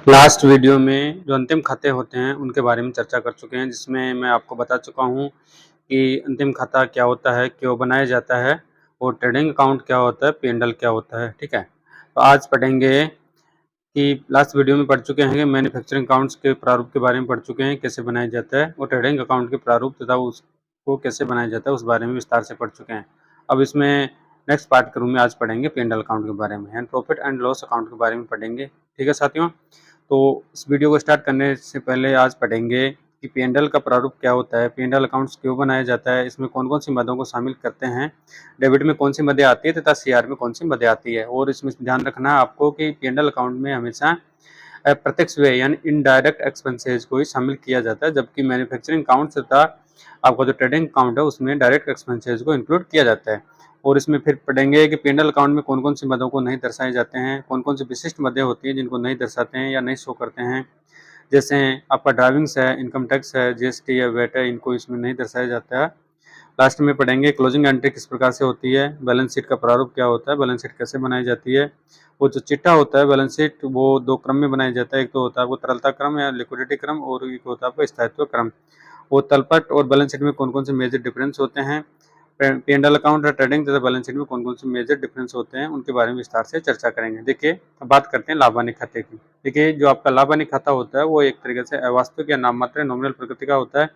Last video में जो अंतिम खाते होते हैं उनके बारे में चर्चा कर चुके हैं, जिसमें मैं आपको बता चुका हूँ कि अंतिम खाता क्या होता है, क्यों बनाया जाता है और ट्रेडिंग अकाउंट क्या होता है, P&L क्या होता है। ठीक है, तो आज पढ़ेंगे कि लास्ट वीडियो में पढ़ चुके हैं कि मैन्युफैक्चरिंग अकाउंट्स के प्रारूप के बारे में पढ़ चुके हैं, कैसे बनाया जाता है, और ट्रेडिंग अकाउंट के प्रारूप तथा उसको कैसे बनाया जाता है उस बारे में विस्तार से पढ़ चुके हैं। अब इसमें नेक्स्ट पार्ट के रूप में आज पढ़ेंगे P&L अकाउंट के बारे में and profit and loss account के बारे में पढ़ेंगे। ठीक है साथियों, तो इस वीडियो को स्टार्ट करने से पहले आज पढ़ेंगे कि P&L का प्रारूप क्या होता है, P&L अकाउंट्स क्यों बनाया जाता है, इसमें कौन कौन सी मदों को शामिल करते हैं, डेबिट में कौन सी मदें आती है तथा CR में कौन सी मदें आती है। और इसमें ध्यान रखना है आपको कि P&L अकाउंट में हमेशा प्रत्यक्ष व्यय यानी इनडायरेक्ट एक्सपेंसेस को ही शामिल किया जाता है, जबकि मैन्युफैक्चरिंग अकाउंट तथा आपका जो ट्रेडिंग अकाउंट है उसमें डायरेक्ट एक्सपेंसेस को इंक्लूड किया जाता है। और इसमें फिर पढ़ेंगे कि P&L अकाउंट में कौन कौन सी मदों को नहीं दर्शाए जाते हैं, कौन कौन सी विशिष्ट मदें होती हैं जिनको नहीं दर्शाते हैं या नहीं शो करते हैं, जैसे आपका ड्राइविंग्स है, इनकम टैक्स है, GST है, वेट है, इनको इसमें नहीं दर्शाया जाता है। लास्ट में पढ़ेंगे क्लोजिंग एंट्री किस प्रकार से होती है, बैलेंस शीट का प्रारूप क्या होता है, बैलेंस शीट कैसे बनाई जाती है। वो जो चिट्ठा होता है बैलेंस शीट, वो दो क्रम में बनाया जाता है, एक तो होता है वो तरलता क्रम या लिक्विडिटी क्रम, और एक होता है आपका स्थायित्व क्रम। वो तलपट और बैलेंस शीट में कौन कौन से मेजर डिफरेंस होते हैं, P&L अकाउंट और ट्रेडिंग तथा बैलेंस शीट में कौन कौन से मेजर डिफरेंस होते हैं, उनके बारे में विस्तार से चर्चा करेंगे। देखिए, अब बात करते हैं लाभ हानि खाते की। देखिए, जो आपका लाभ हानि खाता होता है वो एक तरीके से अवास्तविक या नाममात्र नॉमिनल प्रकृति का होता है।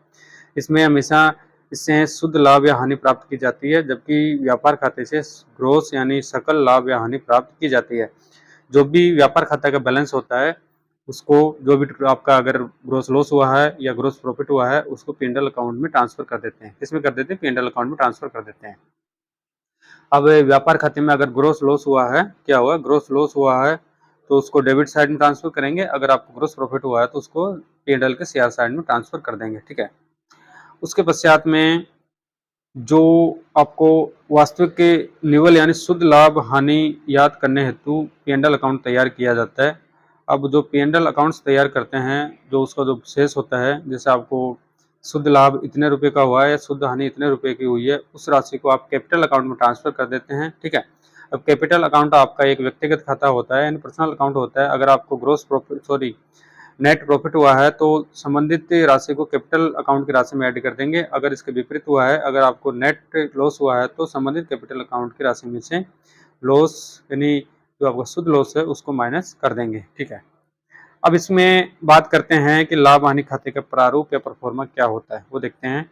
इसमें हमेशा इससे शुद्ध लाभ या हानि प्राप्त की जाती है, जबकि व्यापार खाते से ग्रोस यानी सकल लाभ या हानि प्राप्त की जाती है। जो भी व्यापार खाता का बैलेंस होता है उसको, जो भी आपका अगर ग्रोस लॉस हुआ है या ग्रोस प्रॉफिट हुआ है, उसको P&L अकाउंट में ट्रांसफर कर देते हैं। किसमें कर देते हैं? P&L अकाउंट में ट्रांसफर कर देते हैं। अब व्यापार खाते में अगर ग्रोस लॉस हुआ है, क्या हुआ, ग्रोस लॉस हुआ है तो उसको डेबिट साइड में ट्रांसफर करेंगे। अगर आपको ग्रोस प्रॉफिट हुआ है तो उसको P&L के CR साइड में ट्रांसफर कर देंगे। ठीक है, उसके पश्चात में जो आपको वास्तविक के निवल यानी शुद्ध लाभ हानि याद करने हेतु P&L अकाउंट तैयार किया जाता है। अब जो P&L अकाउंट्स तैयार करते हैं, जो उसका जो शेष होता है, जैसे आपको शुद्ध लाभ इतने रुपए का हुआ है या शुद्ध हानि इतने रुपए की हुई है, उस राशि को आप कैपिटल अकाउंट में ट्रांसफर कर देते हैं। ठीक है, अब कैपिटल अकाउंट आपका एक व्यक्तिगत खाता होता है यानी पर्सनल अकाउंट होता है। अगर आपको ग्रोस प्रॉफिट नेट प्रॉफिट हुआ है तो संबंधित राशि को कैपिटल अकाउंट की राशि में ऐड कर देंगे। अगर इसके विपरीत हुआ है, अगर आपको नेट लॉस हुआ है तो संबंधित कैपिटल अकाउंट की राशि में से लॉस यानी जो आपका शुद्ध लॉस है उसको माइनस कर देंगे। ठीक है, अब इसमें बात करते हैं कि लाभ हानि खाते का प्रारूप या परफॉर्मा क्या होता है, वो देखते हैं।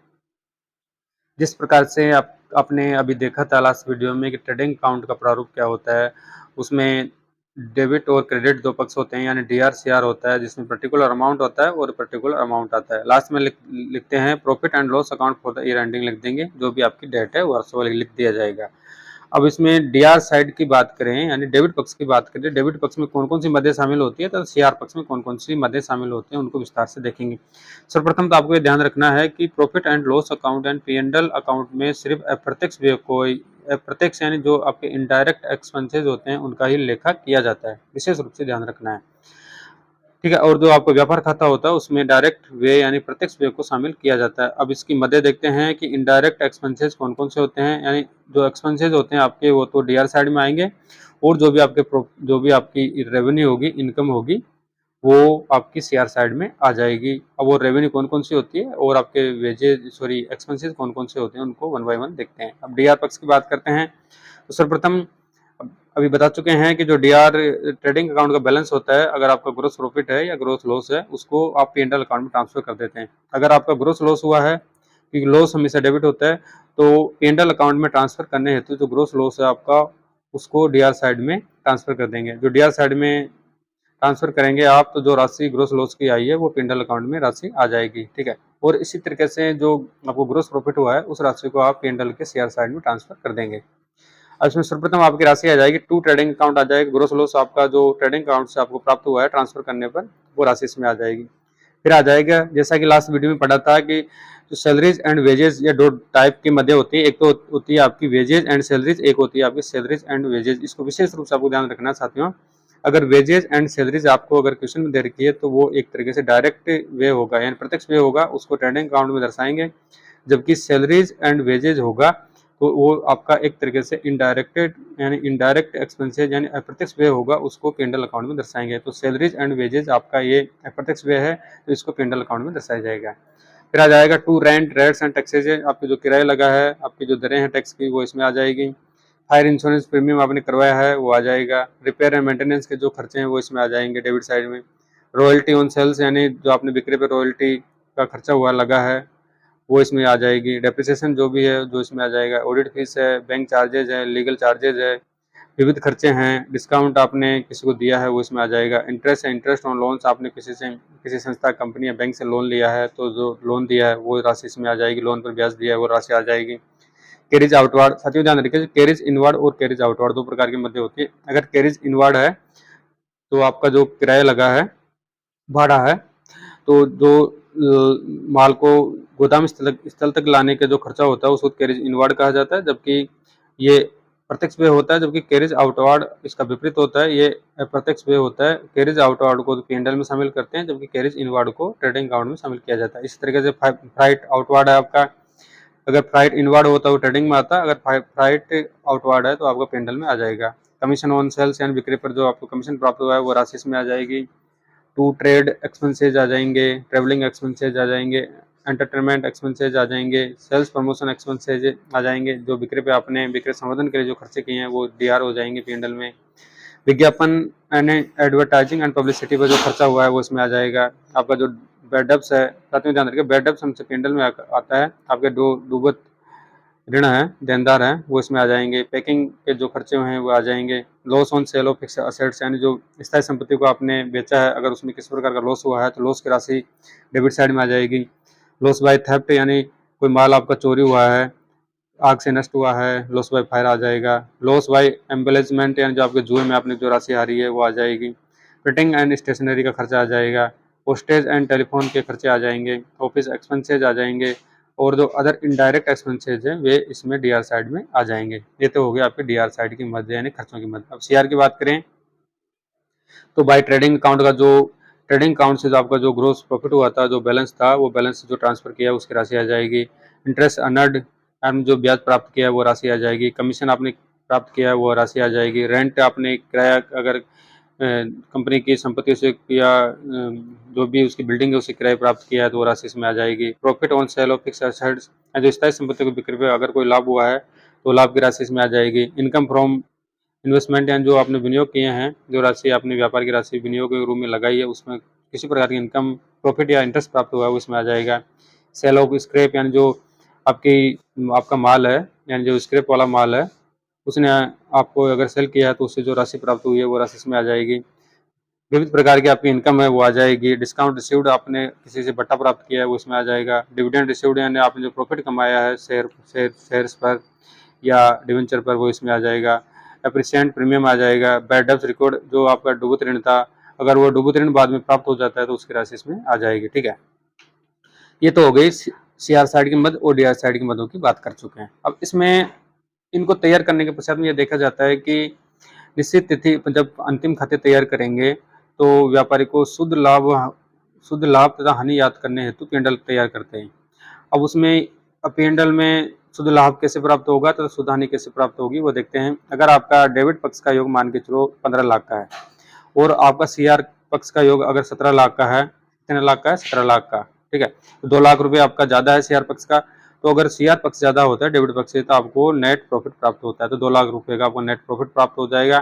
जिस प्रकार से आपने अभी देखा था लास्ट वीडियो में कि ट्रेडिंग अकाउंट का प्रारूप क्या होता है, उसमें डेबिट और क्रेडिट दो पक्ष होते हैं यानी DRCR होता है, जिसमें पर्टिकुलर अमाउंट होता है और पर्टिकुलर अमाउंट आता है। लास्ट में लिखते हैं profit and loss account for the year ending, लिख देंगे। जो भी आपकी डेट है वर्ष वाले लिख दिया जाएगा। अब इसमें DR साइड की बात करें यानी डेबिट पक्ष की बात करें, डेबिट पक्ष में कौन कौन सी मदें शामिल होती है, तो CR पक्ष में कौन कौन सी मदें शामिल होती हैं, उनको विस्तार से देखेंगे। सर्वप्रथम तो आपको ये ध्यान रखना है कि profit and loss account and P&L account में सिर्फ अप्रत्यक्ष व्यय को, अप्रत्यक्ष यानी जो आपके इनडायरेक्ट एक्सपेंसेस होते हैं उनका ही लेखा किया जाता है, विशेष रूप से ध्यान रखना है। ठीक है, और जो आपका व्यापार खाता होता है उसमें डायरेक्ट व्यय यानी प्रत्यक्ष व्यय को शामिल किया जाता है। अब इसकी मदें देखते हैं कि इनडायरेक्ट एक्सपेंसेस कौन कौन से होते हैं, यानी जो एक्सपेंसेस होते हैं आपके वो तो DR साइड में आएंगे, और जो भी आपकी रेवेन्यू होगी, इनकम होगी, वो आपकी CR साइड में आ जाएगी। अब वो रेवेन्यू कौन कौन सी होती है और आपके एक्सपेंसेस कौन कौन से होते हैं, उनको वन बाय वन देखते हैं। अब DR पक्ष की बात करते हैं तो सर्वप्रथम अभी बता चुके हैं कि जो DR ट्रेडिंग अकाउंट का बैलेंस होता है, अगर आपका ग्रोस प्रॉफिट है या ग्रोस लॉस है, उसको आप P&L अकाउंट में ट्रांसफर कर देते हैं। अगर आपका ग्रोस लॉस हुआ है, क्योंकि लॉस हमेशा डेबिट होता है, तो P&L अकाउंट में ट्रांसफर करने हेतु जो ग्रोस लॉस है आपका, उसको DR साइड में ट्रांसफर कर देंगे। जो DR साइड में ट्रांसफर करेंगे आप, तो जो राशि ग्रोस लॉस की आई है वो P&L अकाउंट में राशि आ जाएगी। ठीक है, और इसी तरीके से जो आपको ग्रोस प्रॉफिट हुआ है उस राशि को आप P&L के CR साइड में ट्रांसफर कर देंगे। अब इसमें सर्वप्रथम आपकी राशि आ जाएगी टू ट्रेडिंग अकाउंट आ जाएगा। ग्रोस लॉस आपका जो ट्रेडिंग अकाउंट से आपको प्राप्त हुआ है ट्रांसफर करने पर, वो राशि इसमें आ जाएगी। फिर आ जाएगा, जैसा कि लास्ट वीडियो में पढ़ा था, कि जो सैलरीज एंड वेजेस या दो टाइप की मदें होती है। एक तो होती है आपकी वेजेज एंड सैलरीज, एक होती है आपकी सैलरीज एंड वेजेज। इसको विशेष रूप से आपको ध्यान रखना है साथियों। अगर वेजेज एंड सैलरीज आपको अगर क्वेश्चन में दे रखी है तो वो एक तरीके से डायरेक्ट वे होगा यानी प्रत्यक्ष वे होगा, उसको ट्रेडिंग अकाउंट में दर्शाएंगे। जबकि सैलरीज एंड वेजेज होगा तो वो आपका एक तरीके से इनडायरेक्टेड यानी इनडायरेक्ट एक्सपेंसेस यानी अप्रत्यक्ष व्यय होगा, उसको P&L अकाउंट में दर्शाएंगे। तो सैलरीज एंड वेजेज आपका ये अप्रत्यक्ष व्यय है, तो इसको P&L अकाउंट में दर्शाया जाएगा। फिर आ जाएगा to rent rates and taxes, आपके जो किराया लगा है, आपकी जो दरें हैं टैक्स की, वो इसमें आ जाएगी। फायर इंश्योरेंस प्रीमियम आपने करवाया है वो आ जाएगा। रिपेयर एंड मेंटेनेंस के जो खर्चे हैं वो इसमें आ जाएंगे डेबिट साइड में। रॉयल्टी ऑन सेल्स यानी जो आपने बिक्री पे रॉयल्टी का खर्चा हुआ लगा है वो इसमें आ जाएगी। डेप्रिसिएशन जो भी है जो इसमें आ जाएगा। ऑडिट फीस है, बैंक चार्जेज है, लीगल चार्जेज है, विविध खर्चे हैं, डिस्काउंट आपने किसी को दिया है वो इसमें आ जाएगा। इंटरेस्ट है, इंटरेस्ट ऑन लोन्स, आपने किसी संस्था कंपनी या बैंक से लोन लिया है तो जो लोन दिया है वो राशि इसमें आ जाएगी, लोन पर ब्याज दिया है वो राशि आ जाएगी। कैरिज आउटवार्ड, साथियों ध्यान रखिए, कैरिज इनवार्ड और कैरिज आउटवार्ड दो प्रकार की मध्य होती है। अगर कैरिज इनवार्ड है तो आपका जो किराया लगा है, भाड़ा है, तो जो माल को गोदाम स्थल तक लाने का जो खर्चा होता है उसको कैरिज इनवार्ड कहा जाता है, जबकि ये प्रत्यक्ष व्यय होता है। जबकि कैरिज आउटवार्ड इसका विपरीत होता है, ये अप्रत्यक्ष व्यय होता है। कैरिज आउटवार्ड को P&L में शामिल करते हैं, जबकि कैरिज इनवार्ड को ट्रेडिंग अकाउंट में शामिल किया जाता है। इस तरीके से फ्राइट आउटवार्ड है आपका, अगर फ्राइट इनवार्ड होता है वो ट्रेडिंग में आता है, अगर फ्राइट आउटवार्ड है तो आपका P&L में आ जाएगा। कमीशन ऑन सेल्स यानी बिक्री पर जो आपको कमीशन प्राप्त हुआ है वो राशि इसमें आ जाएगी। टू ट्रेड एक्सपेंसेज आ जाएंगे, ट्रेवलिंग एक्सपेंसेज आ जाएंगे, एंटरटेनमेंट एक्सपेंसेज आ जाएंगे, सेल्स प्रमोशन एक्सपेंसेज आ जाएंगे, जो बिक्री पे आपने बिक्री संवर्धन के लिए जो खर्चे किए हैं वो DR हो जाएंगे P&L में। विज्ञापन एंड एडवर्टाइजिंग एंड पब्लिसिटी पर जो खर्चा हुआ है वो इसमें आ जाएगा। आपका जो बैड डेब्ट्स है, साथ में ध्यान रखिए बैड डेब्ट्स हमसे P&L में आता है। आपके डूबत ऋण है, देनदार है, वो इसमें आ जाएंगे। पैकिंग के जो खर्चे हैं वो आ जाएंगे। Loss on sale of fix assets यानी जो स्थायी संपत्ति को आपने बेचा है, अगर उसमें किसी प्रकार का लॉस हुआ है तो लॉस की राशि डेबिट साइड में आ जाएगी। लॉस बाय थेफ्ट यानी कोई माल आपका चोरी हुआ है, आग से नष्ट हुआ है, लॉस बाय फायर आ जाएगा। लॉस बाय एम्बेलेजमेंट यानी जो आपके जुए में आपने जो राशि हारी है वो आ जाएगी। प्रिंटिंग एंड स्टेशनरी का खर्चा आ जाएगा। पोस्टेज एंड टेलीफोन के खर्चे आ जाएंगे। ऑफिस एक्सपेंसेज आ जाएंगे, और जो अदर इनडायरेक्ट एक्सपेंसेज है वे इसमें DR साइड में आ जाएंगे। ये तो हो गया आपके DR साइड की मध्य यानी खर्चों की मध्य। अब CR की बात करें तो बाय ट्रेडिंग अकाउंट का जो ट्रेडिंग अकाउंट से जो आपका जो ग्रोस प्रॉफिट हुआ था, जो बैलेंस था, वो बैलेंस जो ट्रांसफर किया उसकी राशि आ जाएगी। इंटरेस्ट अर्नड यानी जो ब्याज प्राप्त किया है वो राशि आ जाएगी। कमीशन आपने प्राप्त किया है वो राशि आ जाएगी। रेंट आपने किराया अगर कंपनी की संपत्ति से या जो भी उसकी बिल्डिंग है उससे किराया प्राप्त किया है तो वो राशि इसमें आ जाएगी। Profit on sale of fix assets जो स्थायी संपत्ति को बिक्री पे अगर कोई लाभ हुआ है तो लाभ की राशि इसमें आ जाएगी। इनकम फ्रॉम इन्वेस्टमेंट यानी जो आपने विनियोग किए हैं, जो राशि आपने व्यापार की राशि विनियोग के रूप में लगाई है, उसमें किसी प्रकार की इनकम प्रॉफिट या इंटरेस्ट प्राप्त हुआ है वो इसमें आ जाएगा। सेल ऑफ स्क्रैप यानी जो आपका माल है, यानी जो स्क्रैप वाला माल है उसने आपको अगर सेल किया है तो उससे जो राशि प्राप्त हुई है वो राशि इसमें आ जाएगी। विविध प्रकार की आपकी इनकम है वो आ जाएगी। डिस्काउंट रिसीव्ड, आपने किसी से बट्टा प्राप्त किया है वो इसमें आ जाएगा। डिविडेंड रिसीव्ड यानी आपने जो प्रॉफिट कमाया है शेयर्स पर या डिवेंचर पर वो इसमें आ जाएगा। एप्रिसिएंट प्रीमियम आ जाएगा। बैड डेब्ट रिकॉर्ड जो आपका डूबत ऋण था, अगर वो डूबत ऋण बाद में प्राप्त हो जाता है तो उसकी राशि इसमें आ जाएगी। ठीक है, ये तो हो गई CR साइड की मद और DR साइड की मदों की बात कर चुके हैं। अब इसमें इनको तैयार करने के पश्चात में यह देखा जाता है कि निश्चित तिथि जब अंतिम खाते तैयार करेंगे तो व्यापारी को शुद्ध लाभ तथा हानि याद करने हेतु P&L तैयार करते हैं। अब उसमें P&L में शुद्ध लाभ कैसे प्राप्त होगा तथा शुद्ध हानि कैसे प्राप्त होगी वो देखते हैं। अगर आपका डेबिट पक्ष का योग मान के चलो 15 लाख का है और आपका CR पक्ष का योग अगर 17 लाख का है, कितने लाख का है, 17 लाख का, ठीक है, तो 2 लाख रुपए आपका ज्यादा है CR पक्ष का। तो अगर CR पक्ष ज्यादा होता है डेबिट पक्ष से तो आपको नेट प्रॉफिट प्राप्त होता है, तो 2 लाख रुपए का आपको नेट प्रॉफिट प्राप्त हो जाएगा।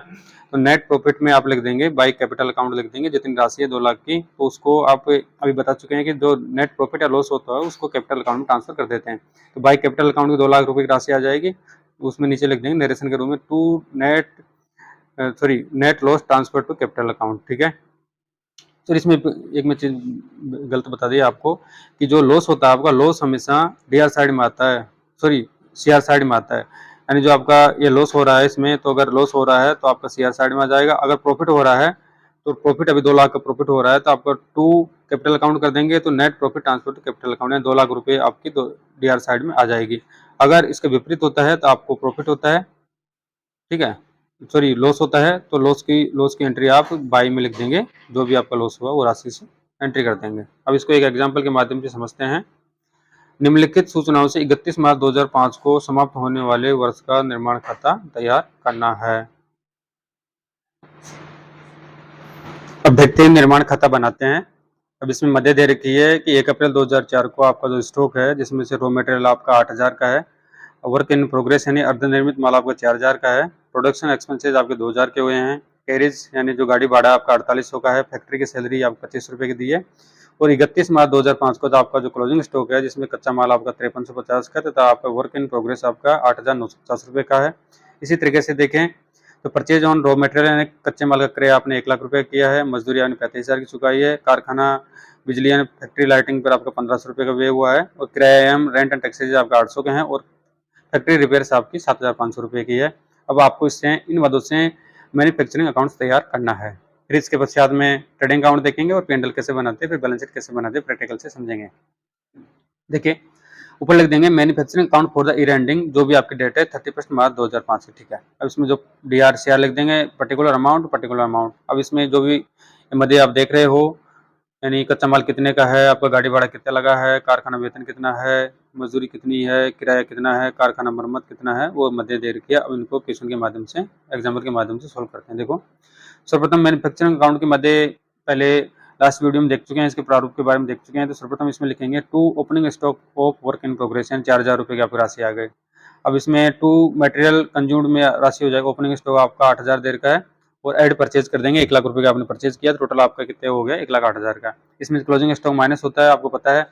तो नेट प्रॉफिट में आप लिख देंगे बाई कैपिटल अकाउंट लिख देंगे, जितनी राशि है 2 लाख की, तो उसको आप अभी बता चुके हैं कि जो नेट प्रॉफिट या लॉस होता है उसको कैपिटल अकाउंट में ट्रांसफर कर देते हैं। तो बाई कैपिटल अकाउंट की 2 लाख रुपए की राशि आ जाएगी, उसमें नीचे लिख देंगे नरेशन के रूप में net loss transfer to capital account. ठीक है, तो इसमें एक मैं चीज गलत बता दी आपको कि जो लॉस होता है आपका, लॉस हमेशा DR साइड में आता है, CR साइड में आता है। यानी जो आपका ये लॉस हो रहा है इसमें, तो अगर लॉस हो रहा है तो आपका CR साइड में आ जाएगा। अगर प्रॉफिट हो रहा है तो प्रॉफिट अभी 2 लाख का प्रॉफिट हो रहा है तो आपका टू कैपिटल अकाउंट कर देंगे, तो net profit transfer to capital account है 2 लाख रुपए आपकी DR साइड में आ जाएगी। अगर इसका विपरीत होता है तो आपको प्रॉफिट होता है, ठीक है, लॉस होता है तो लॉस की एंट्री आप बाई में लिख देंगे, जो भी आपका लॉस हुआ वो राशि से एंट्री कर देंगे। अब इसको एक एग्जांपल के माध्यम से समझते हैं। निम्नलिखित सूचनाओं से 31 मार्च 2005 को समाप्त होने वाले वर्ष का निर्माण खाता तैयार करना है। अब देखते हैं निर्माण खाता बनाते हैं। अब इसमें मध्य दे रखी है कि 1 अप्रैल 2004 को आपका जो स्टॉक है, जिसमें से रॉ मटेरियल आपका 8000 का है, वर्क इन प्रोग्रेस यानी अर्धनिर्मित माल आपका 4000 का है, प्रोडक्शन एक्सपेंसेस आपके 2000 के हुए हैं, कैरेज यानी जो गाड़ी भाड़ा आपका 4800 का है, फैक्ट्री की सैलरी आपको 25 रुपये की दी है, और 31 मार्च 2005 को तो आपका जो क्लोजिंग स्टॉक है, जिसमें कच्चा माल आपका 5350 का तथा आपका वर्क इन प्रोग्रेस आपका 8950 रुपये का है। इसी तरीके से देखें तो परचेज ऑन रॉ मटेरियल यानी कच्चे माल का क्रय आपने 1 लाख रुपये किया है, मजदूरी यानी 35,000 की चुकाई है, कारखाना बिजली यानी फैक्ट्री लाइटिंग पर आपका 1500 रुपये का व्यय हुआ है, और किराया एवं रेंट एंड टैक्सेज आपका 800 के हैं, और फैक्ट्री रिपेयर्स आपकी 7,500 रुपये की है। अब आपको इससे इन मदों से मैन्युफैक्चरिंग अकाउंट्स तैयार करना है। फिर इसके पश्चात में ट्रेडिंग अकाउंट देखेंगे और P&L कैसे बनाते हैं, फिर बैलेंस शीट कैसे बनाते हैं, प्रैक्टिकल से समझेंगे। देखिए ऊपर लिख देंगे manufacturing account for the year ending, जो भी आपकी डेट है 31 मार्च 2005 की, ठीक है। अब इसमें जो DRCR लिख देंगे पर्टिकुलर अमाउंट। अब इसमें जो भी मध्य आप देख रहे हो, यानी कच्चा माल कितने का है, आपका गाड़ी भाड़ा कितना लगा है, कारखाना वेतन कितना है, मजदूरी कितनी है, किराया कितना है, कारखाना मरम्मत कितना है, वो मध्य दे रखी है। अब इनको क्वेश्चन के माध्यम से, एग्जाम्पल के माध्यम से सोल्व करते हैं। देखो सर्वप्रथम मैन्युफैक्चरिंग अकाउंट के मध्य पहले लास्ट वीडियो में देख चुके हैं, इसके प्रारूप के बारे में देख चुके हैं। तो सर्वप्रथम इसमें लिखेंगे to opening stock of work in progress, 4000 रुपये की आपकी राशि आ गई। अब इसमें टू मटेरियल कंज्यूम्ड में राशि हो जाएगा, ओपनिंग स्टॉक आपका 8000 देर का है, और ऐड परचेज कर देंगे, 1 लाख रुपए का आपने परचेज किया, टोटल आपका कितने हो गया 1,08,000 का। इसमें क्लोजिंग स्टॉक माइनस होता है, आपको पता है,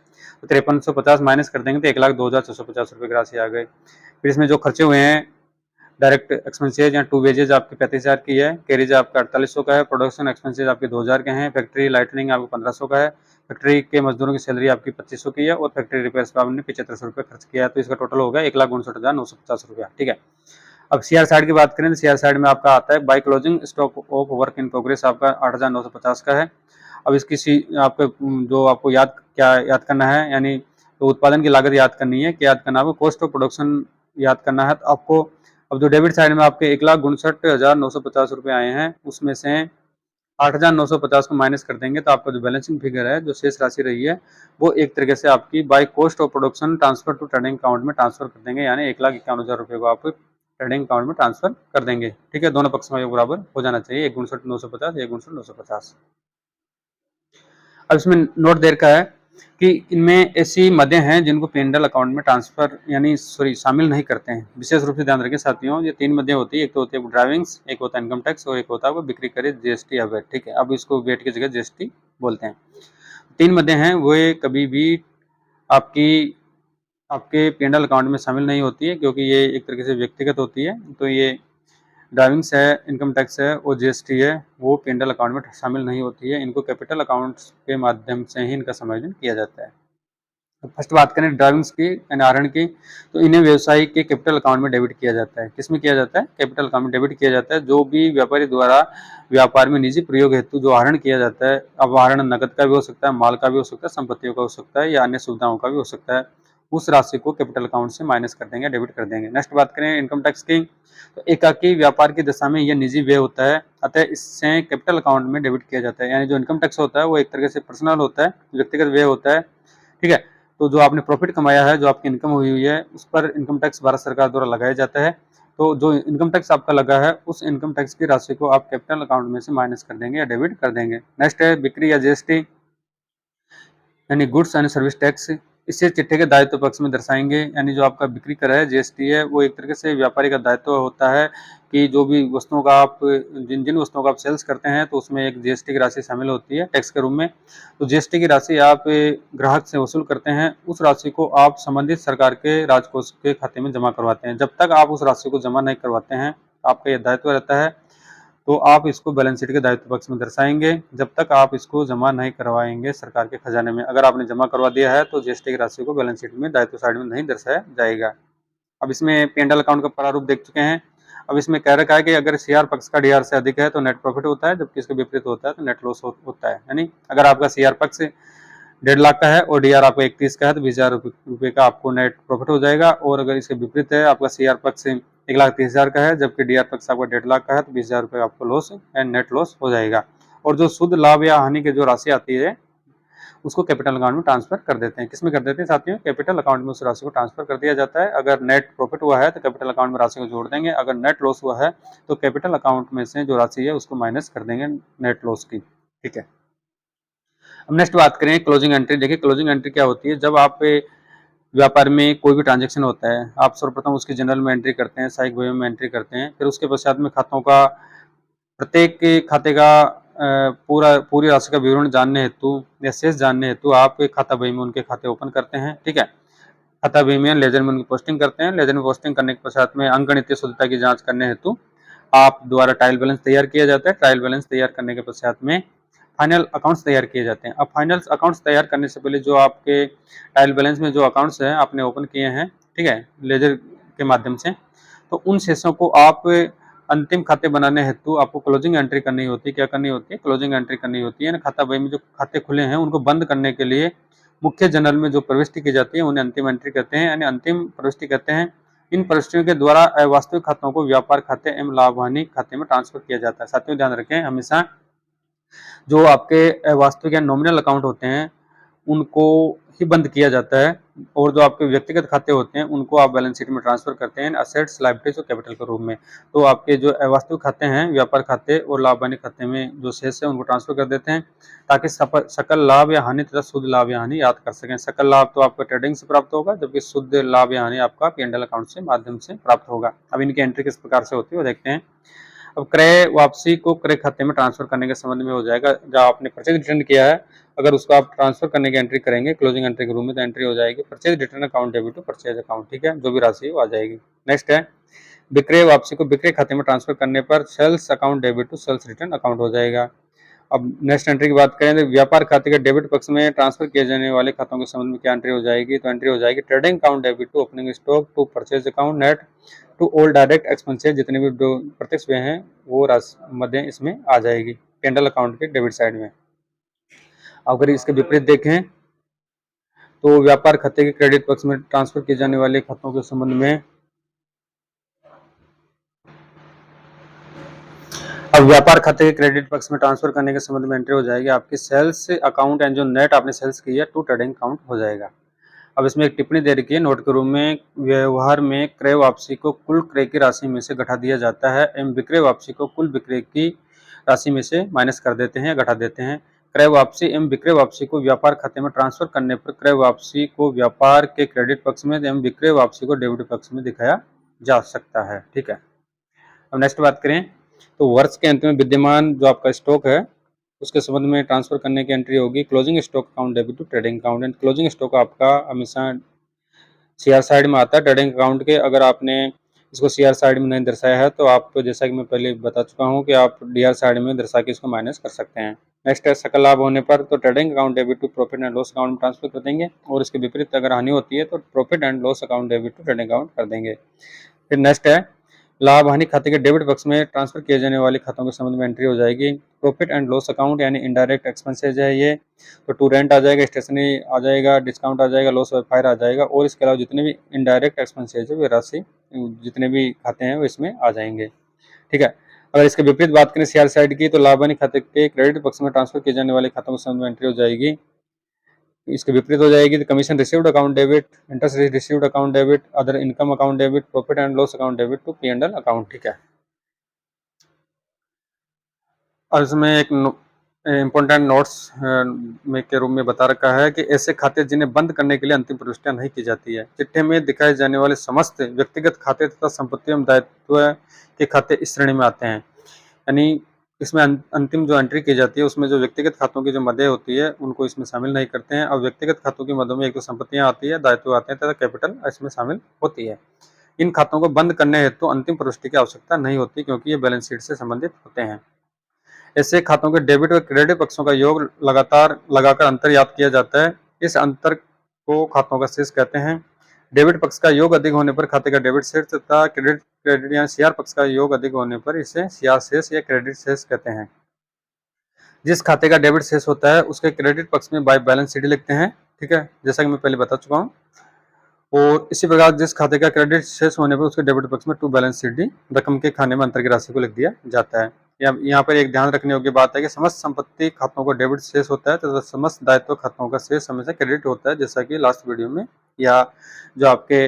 तो 5350 माइनस कर देंगे तो 1,02,650 रुपये की राशि आ गई। फिर इसमें जो खर्चे हुए हैं डायरेक्ट एक्सपेंसेज या टू वेजेज आपकी 35,000 की है, कैरेज आपका 4800 का है, प्रोडक्शन एक्सपेंसेज आपके 2000 के हैं, फैक्ट्री लाइटनिंग आपको 1500 का है, फैक्ट्री के मजदूरों की सैलरी आपकी 2500 की है, और फैक्ट्री रिपेयर्स पर आपने 7500 रुपये खर्च किया है, तो इसका टोटल हो गया 1,59,950 रुपया, ठीक है। अब सीआर साइड की बात करें तो सीआर साइड में आपका आता है by closing stock of work in progress आपका 8,950 का है। अब इसकी आपको जो आपको क्या याद करना है, यानी तो उत्पादन की लागत याद करनी है, क्या याद करना है आपको, कॉस्ट ऑफ प्रोडक्शन याद करना है। तो आपको अब जो डेबिट साइड में आपके 1,59,950 रुपये आए हैं, उसमें से 8,950 को माइनस कर देंगे तो आपका जो बैलेंसिंग फिगर है, जो शेष राशि रही है, वो एक तरीके से आपकी by cost of production transfer to trading account में ट्रांसफर कर देंगे, यानी 1,51,000 रुपये को आप ट्रेडिंग अकाउंट में ट्रांसफर कर देंगे, ठीक है। दोनों पक्ष में बराबर हो जाना चाहिए, 1,59,950, 1,59,950। अब इसमें नोट देर का है कि इनमें ऐसी मदें हैं जिनको P&L अकाउंट में ट्रांसफर यानी शामिल नहीं करते हैं। विशेष रूप से ध्यान रखें साथियों, ये 3 मदें होती है, एक तो होती है ड्राइविंग्स, एक होता है इनकम टैक्स, और एक होता है वो बिक्री करे GST या वेट, ठीक है। अब इसको वेट की जगह GST बोलते हैं। 3 मदें हैं, वो कभी भी आपकी आपके P&L अकाउंट में शामिल नहीं होती है, क्योंकि ये एक तरीके से व्यक्तिगत होती है। तो ये ड्राइविंग्स है, इनकम टैक्स है और GST है, वो P&L अकाउंट में शामिल नहीं होती है। इनको कैपिटल अकाउंट्स के माध्यम से ही इनका समायोजन किया जाता है। फर्स्ट बात करें ड्राइविंग्स की यानी आहरण की, तो इन्हें व्यवसायी के कैपिटल अकाउंट में डेबिट किया जाता है। किसमें किया जाता है? कैपिटल अकाउंट में डेबिट किया जाता है। जो भी व्यापारी द्वारा व्यापार में निजी प्रयोग हेतु जो आहरण किया जाता है, अब आहरण नकद का भी हो सकता है, माल का भी हो सकता है, संपत्तियों का हो सकता है, या अन्य सुविधाओं का भी हो सकता है, उस राशि को कैपिटल अकाउंट से माइनस कर देंगे, डेबिट कर देंगे। नेक्स्ट बात करें इनकम टैक्स की, तो एकाकी व्यापार की दशा में यह निजी व्यय होता है, अतः इससे कैपिटल अकाउंट में डेबिट किया जाता है। यानी जो इनकम टैक्स होता है वो एक तरह से पर्सनल होता है, व्यक्तिगत व्यय होता है, ठीक है। तो जो आपने प्रॉफिट कमाया है, जो आपकी इनकम हुई है, उस पर इनकम टैक्स भारत सरकार द्वारा लगाया जाता है। तो जो इनकम टैक्स आपका लगा है, उस इनकम टैक्स की राशि को आप कैपिटल अकाउंट में से माइनस कर देंगे या डेबिट कर देंगे। नेक्स्ट है बिक्री या GST यानी गुड्स एंड सर्विस टैक्स। इसे चिट्ठे के दायित्व पक्ष में दर्शाएंगे, यानी जो आपका बिक्री कर है GST है, वो एक तरीके से व्यापारी का दायित्व होता है कि जो भी वस्तुओं का आप जिन जिन वस्तुओं का आप सेल्स करते हैं, तो उसमें एक GST की राशि शामिल होती है टैक्स के रूप में। तो GST की राशि आप ग्राहक से वसूल करते हैं, उस राशि को आप संबंधित सरकार के राजकोष के खाते में जमा करवाते हैं। जब तक आप उस राशि को जमा नहीं करवाते हैं, आपका यह दायित्व रहता है, तो आप इसको बैलेंस शीट के दायित्व पक्ष में दर्शाएंगे। जब तक आप इसको जमा नहीं करवाएंगे सरकार के खजाने में, अगर आपने जमा करवा दिया है तो GST की राशि को बैलेंस शीट में दायित्व साइड में नहीं दर्शाया जाएगा। अब इसमें P&L अकाउंट का प्रारूप देख चुके हैं। अब इसमें कह रखा है कि अगर CR पक्ष का DR से अधिक है तो नेट प्रॉफिट होता है, जबकि इसके विपरीत होता है तो नेट लॉस होता है। यानी अगर आपका CR पक्ष 1.5 लाख का है और DR आपका 31 का है, तो 20,000 रुपये का आपको नेट प्रॉफिट हो जाएगा। और अगर इसके विपरीत है, आपका CR पक्ष 1,30,000 का है, जबकि DR पक्ष आपका 1.5 लाख का है, तो 20,000 रुपये आपको लॉस एंड नेट लॉस हो जाएगा। और जो शुद्ध लाभ या हानि की जो राशि आती है, उसको कैपिटल अकाउंट में ट्रांसफर कर देते हैं। किसमें कर देते हैं साथियों? कैपिटल अकाउंट में उस राशि को ट्रांसफर कर दिया जाता है। अगर नेट प्रॉफिट हुआ है तो कैपिटल अकाउंट में राशि को जोड़ देंगे, अगर नेट लॉस हुआ है तो कैपिटल अकाउंट में से जो राशि है उसको माइनस कर देंगे नेट लॉस की। ठीक है, अब नेक्स्ट बात करें क्लोजिंग एंट्री। देखिए क्लोजिंग एंट्री क्या होती है? जब आप व्यापार में कोई भी ट्रांजेक्शन होता है, आप सर्वप्रथम उसकी जनरल में एंट्री करते हैं, सहायक बही में एंट्री करते हैं, फिर उसके पश्चात में खातों का प्रत्येक के खाते का पूरी राशि का विवरण जानने हेतु या शेष जानने हेतु आप खाता बही में उनके खाते ओपन करते हैं। ठीक है, खाता बही में लेजर में उनकी पोस्टिंग करते हैं। लेजर में पोस्टिंग करने के पश्चात में अंकगणितीय शुद्धता की जांच करने हेतु आप द्वारा ट्रायल बैलेंस तैयार किया जाता है। ट्रायल बैलेंस तैयार करने के पश्चात में फाइनल अकाउंट्स तैयार किए जाते हैं। अब फाइनल अकाउंट्स तैयार करने से पहले जो आपके ट्रायल बैलेंस में जो अकाउंट्स हैं आपने ओपन किए हैं, ठीक है, लेजर के माध्यम से, तो उन शेषों को आप अंतिम खाते बनाने हेतु आपको क्लोजिंग एंट्री करनी होती है। क्या करनी होती है? क्लोजिंग एंट्री करनी होती है। खाता बही में जो खाते खुले हैं उनको बंद करने के लिए मुख्य जनरल में जो प्रविष्टि की जाती है उन्हें अंतिम एंट्री कहते हैं, यानी अंतिम प्रविष्टि कहते हैं। इन प्रविष्टियों के द्वारा अवास्तविक खातों को व्यापार खाते एवं लाभ हानि खाते में ट्रांसफर किया जाता है। साथियों ध्यान रखें, हमेशा जो आपके वास्तविक या नॉमिनल अकाउंट होते हैं उनको ही बंद किया जाता है, और जो आपके व्यक्तिगत खाते होते हैं उनको आप बैलेंस शीट में ट्रांसफर करते हैं असेट्स, लायबिलिटीज और कैपिटल के रूप में। तो आपके जो वास्तविक खाते हैं व्यापार खाते और लाभ हानि खाते में जो शेष है उनको ट्रांसफर कर देते हैं, ताकि सकल लाभ या हानि तथा शुद्ध लाभ या हानि याद कर सकें। सकल लाभ तो आपको ट्रेडिंग से प्राप्त होगा, जबकि शुद्ध लाभ या हानि आपका P&L अकाउंट से माध्यम से प्राप्त होगा। अब इनकी एंट्री किस प्रकार से होती है वो देखते हैं। अब क्रय वापसी को क्रय खाते में ट्रांसफर करने के संबंध में हो जाएगा। जहाँ आपने परचेज रिटर्न किया है, अगर उसको आप ट्रांसफर करने की एंट्री करेंगे क्लोजिंग एंट्री के रूप में, तो एंट्री हो जाएगी purchase return account debit to purchase account. ठीक है, जो भी राशि है वो आ जाएगी। नेक्स्ट है विक्रय वापसी को विक्रय खाते में ट्रांसफर करने पर sales account debit to sales return account हो जाएगा। अब नेक्स्ट एंट्री की बात करें तो व्यापार खाते के डेबिट पक्ष में ट्रांसफर किए जाने वाले खातों के संबंध में क्या एंट्री हो जाएगी? तो एंट्री हो जाएगी trading account debit to opening stock to purchase account net to all direct expenses. जितने भी प्रत्यक्ष व्यय हैं वो राशि मध्य इसमें आ जाएगी P&L अकाउंट के डेबिट साइड में। अगर इसके विपरीत देखें तो व्यापार खाते के क्रेडिट पक्ष में ट्रांसफर किए जाने वाले खातों के संबंध में, अब व्यापार खाते के क्रेडिट पक्ष में ट्रांसफर करने के संबंध में एंट्री हो जाएगी आपकी सेल्स अकाउंट एंड जो नेट आपने सेल्स की है टू ट्रेडिंग अकाउंट हो जाएगा। अब इसमें एक टिप्पणी दे रखी है नोट के रूप में, व्यवहार में क्रय वापसी को कुल क्रय की राशि में से घटा दिया जाता है एवं विक्रय वापसी को कुल विक्रय की राशि में से माइनस कर देते हैं, घटा देते हैं। क्रय वापसी एवं विक्रय वापसी को व्यापार खाते में ट्रांसफर करने पर क्रय वापसी को व्यापार के क्रेडिट पक्ष में एवं विक्रय वापसी को डेबिट पक्ष में दिखाया जा सकता है। ठीक है, अब नेक्स्ट बात करें तो वर्ष के अंत में विद्यमान जो आपका स्टॉक है उसके संबंध में ट्रांसफर करने की एंट्री होगी closing stock account debit to trading account. And closing stock आपका हमेशा सीआर साइड में आता है ट्रेडिंग अकाउंट के। अगर आपने इसको सीआर साइड में नहीं दर्शाया है तो आप, जैसा कि मैं पहले बता चुका हूं, कि आप डीआर साइड में दर्शा के इसको माइनस कर सकते हैं। नेक्स्ट है सकल लाभ होने पर तो trading account debit to profit and loss account में ट्रांसफर कर देंगे, और इसके विपरीत अगर हानि होती है तो profit and loss account debit to trading account कर देंगे। फिर नेक्स्ट है लाभ हानि खाते के डेबिट पक्ष में ट्रांसफर किए जाने वाले खातों के संबंध में एंट्री हो जाएगी प्रॉफिट एंड लॉस अकाउंट, यानी इनडायरेक्ट एक्सपेंसेज है ये, तो टू रेंट आ जाएगा, स्टेशनरी आ जाएगा, डिस्काउंट आ जाएगा, लॉस फायर आ जाएगा, और इसके अलावा जितने भी इनडायरेक्ट एक्सपेंसेज है वे राशि जितने भी खाते हैं वो इसमें आ जाएंगे। ठीक है, अगर इसके विपरीत बात करें सीआर साइड की, तो लाभ हानि खाते के क्रेडिट पक्ष में ट्रांसफर किए जाने वाले खातों के संबंध में एंट्री हो जाएगी, इसके विपरीत हो जाएगी तो commission received account debit, interest received account debit, other income account debit, profit and loss account debit to P&L account. ठीक है, और इसमें एक इम्पोर्टेंट नोट्स में के रूप में बता रखा है कि ऐसे खाते जिन्हें बंद करने के लिए अंतिम प्रविष्टियां नहीं की जाती है। चिट्ठे में दिखाए जाने वाले समस्त व्यक्तिगत खाते तथा संपत्ति एवं दायित्व के खाते इस श्रेणी में आते हैं, यानी इसमें अंतिम जो एंट्री की जाती है उसमें जो व्यक्तिगत खातों की जो मदें होती है उनको इसमें शामिल नहीं करते हैं। और व्यक्तिगत खातों की मदों में एक तो संपत्तियां आती है, दायित्व आते हैं तथा कैपिटल इसमें शामिल होती है। इन खातों को बंद करने हेतु अंतिम प्रविष्टि की आवश्यकता नहीं होती, क्योंकि ये बैलेंस शीट से संबंधित होते हैं। ऐसे खातों के डेबिट और क्रेडिट पक्षों का योग लगातार लगाकर अंतर याद किया जाता है। इस अंतर को खातों का शेष कहते हैं। डेबिट पक्ष का योग अधिक होने पर खाते का डेबिट शेष तथा क्रेडिट क्रेडिट या सीआर पक्ष का योग अधिक होने पर इसे सीआर शेष या क्रेडिट शेष कहते हैं। जिस खाते का डेबिट शेष होता है उसके क्रेडिट पक्ष में बाय बैलेंस शीट लिखते हैं। ठीक है, जैसा कि मैं पहले बता चुका हूँ। और इसी प्रकार जिस खाते का क्रेडिट शेष होने पर उसके डेबिट पक्ष में टू बैलेंस शीट डी रकम के खाने में अंतर की राशि को लिख दिया जाता है। यहाँ पर एक ध्यान रखने योग्य बात है कि समस्त संपत्ति खातों को डेबिट शेष होता है तथा समस्त दायित्व खातों का शेष हमेशा क्रेडिट होता है, जैसा कि लास्ट वीडियो में या जो आपके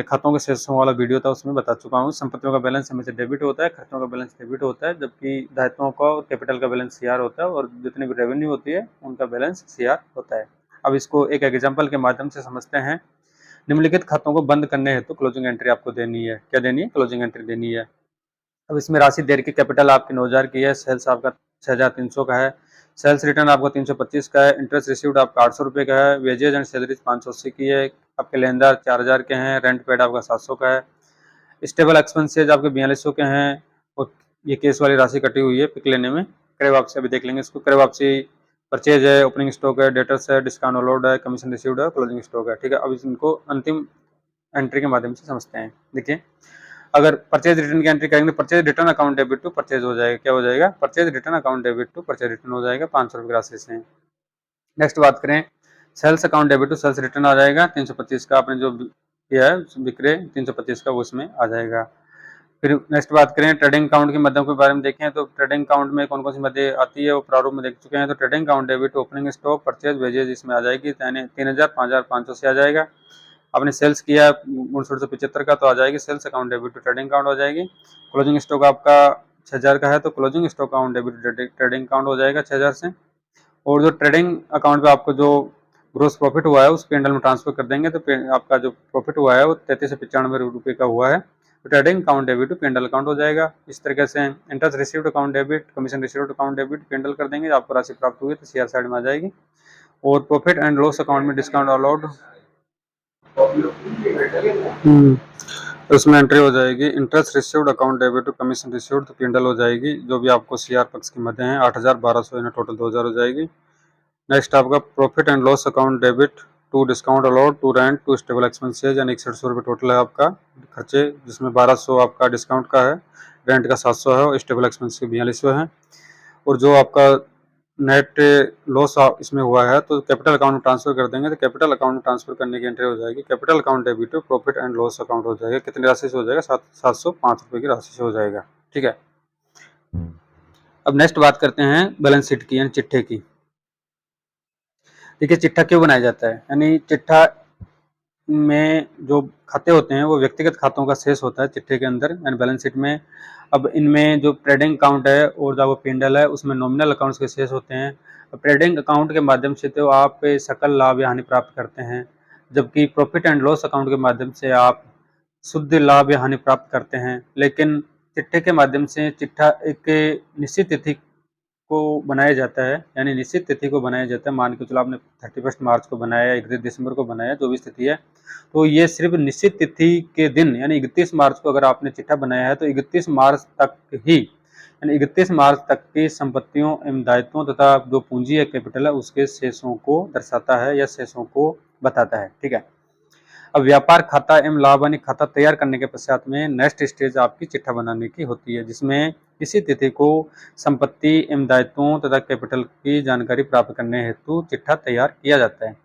खातों के शेषों वाला वीडियो था उसमें बता चुका हूँ। संपत्तियों का बैलेंस हमेशा डेबिट होता है, खर्चों का बैलेंस डेबिट होता है, जबकि दायित्वों का और कैपिटल का बैलेंस सीआर होता है और जितनी भी रेवेन्यू होती है उनका बैलेंस सीआर होता है। अब इसको एक एग्जाम्पल के माध्यम से समझते हैं। निम्नलिखित खातों को बंद करने हेतु क्लोजिंग एंट्री आपको देनी है। क्या देनी है? क्लोजिंग एंट्री देनी है। अब इसमें राशि देर की कैपिटल आपकी 9,000 की है, सेल्स आपका 6,300 का है, सेल्स रिटर्न आपका 325 का है, इंटरेस्ट रिसीव्ड आपका 800 रुपये का है, वेजेज एंड सैलरीज 580 की है, आपके लेनदार 4,000 के हैं, रेंट पेड आपका 700 का है, स्टेबल एक्सपेंसेज आपके 4200 के हैं और ये केस वाली राशि कटी हुई है पिक लेने में। क्रय वापसी अभी देख लेंगे इसको। क्रय वापसी परचेज है, ओपनिंग स्टॉक है, डेटर्स है, डिस्काउंट अलाउड है, कमीशन रिसीव्ड है, क्लोजिंग स्टॉक है। ठीक है, अब इनको अंतिम एंट्री के माध्यम से समझते हैं। देखिए, अगर परचेज रिटर्न की एंट्री करेंगे, purchase return account debit to purchase हो जाएगा। क्या हो जाएगा? Purchase return account debit to purchase return हो जाएगा 500 रुपये राशि से। नेक्स्ट बात करें, sales account debit to sales return आ जाएगा 325 का, आपने जो किया है विक्रय 325 का वो उसमें आ जाएगा। फिर नेक्स्ट बात करें ट्रेडिंग अकाउंट की मदों के बारे में देखें तो ट्रेडिंग अकाउंट में कौन कौन सी मदें आती है वो प्रारूप में देख चुके हैं। तो trading account debit opening stock purchase wages इसमें आ जाएगी 3,000 5,500 से आ जाएगा। आपने सेल्स किया 6975 का तो आ जाएगी sales account debit to trading account हो जाएगी। क्लोजिंग स्टॉक आपका 6,000 का है तो closing stock account debit trading account हो जाएगा 6,000 से। और जो ट्रेडिंग अकाउंट पे आपको जो ग्रोस प्रॉफिट हुआ है उस पेंडल में ट्रांसफर कर देंगे तो आपका जो प्रॉफिट हुआ है वो 3395 रुपये का हुआ है तो trading account debit to P and L account हो जाएगा। इस तरीके से interest received account debit, commission received account debit P and L कर देंगे, आपको राशि प्राप्त हुई तो सीआर साइड में आ जाएगी। और प्रॉफिट एंड लॉस अकाउंट में डिस्काउंट अलाउड उसमें एंट्री हो जाएगी। Interest received account debit to commission received तो पेंडल हो जाएगी, जो भी आपको सीआर पक्ष की मदें हैं 8,1200 यानी टोटल 2,000 हो जाएगी। नेक्स्ट आपका profit and loss account debit to discount allowed to rent to stable expenses यानी 6100 रुपये टोटल है आपका खर्चे, जिसमें 1200 आपका डिस्काउंट का है, रेंट का 700 है और स्टेबल एक्सपेंस 4200 है। और जो आपका नेट लॉस इसमें हुआ है तो कैपिटल अकाउंट में ट्रांसफर कर देंगे तो कैपिटल अकाउंट में ट्रांसफर करने की एंट्री हो जाएगी capital account debit to profit and loss account हो जाएगा। कितनी राशि से हो जाएगा? 705 रुपये की राशि से हो जाएगा। ठीक है, अब नेक्स्ट बात करते हैं बैलेंस शीट की यानी चिट्ठे की। देखिए, चिट्ठा क्यों बनाया जाता है, यानी चिट्ठा में जो खाते होते हैं वो व्यक्तिगत खातों का शेष होता है चिट्ठे के अंदर यानी बैलेंस शीट में। अब इनमें जो ट्रेडिंग अकाउंट है और जो पेंडल है उसमें नॉमिनल अकाउंट्स के शेष होते हैं। ट्रेडिंग अकाउंट के माध्यम से तो आप सकल लाभ या हानि प्राप्त करते हैं, जबकि प्रॉफिट एंड लॉस अकाउंट के माध्यम से आप शुद्ध लाभ या हानि प्राप्त करते हैं। लेकिन चिट्ठे के माध्यम से चिट्ठा एक निश्चित तिथि को बनाया जाता है, यानी निश्चित तिथि को बनाया जाता है। मान के चलो आपने 31 मार्च को बनाया, 31 दिसंबर को बनाया, जो भी तिथि है, तो ये सिर्फ निश्चित तिथि के दिन यानी 31 मार्च को अगर आपने चिट्ठा बनाया है तो 31 मार्च तक ही यानी 31 मार्च तक की संपत्तियों एवं दायित्वों तथा जो पूंजी है कैपिटल है उसके शेषों को दर्शाता है या शेषों को बताता है। ठीक है, अब व्यापार खाता एवं लाभ हानि खाता तैयार करने के पश्चात में नेक्स्ट स्टेज आपकी चिट्ठा बनाने की होती है, जिसमें इसी तिथि को संपत्ति एवं दायित्वों तथा कैपिटल की जानकारी प्राप्त करने हेतु चिट्ठा तैयार किया जाता है।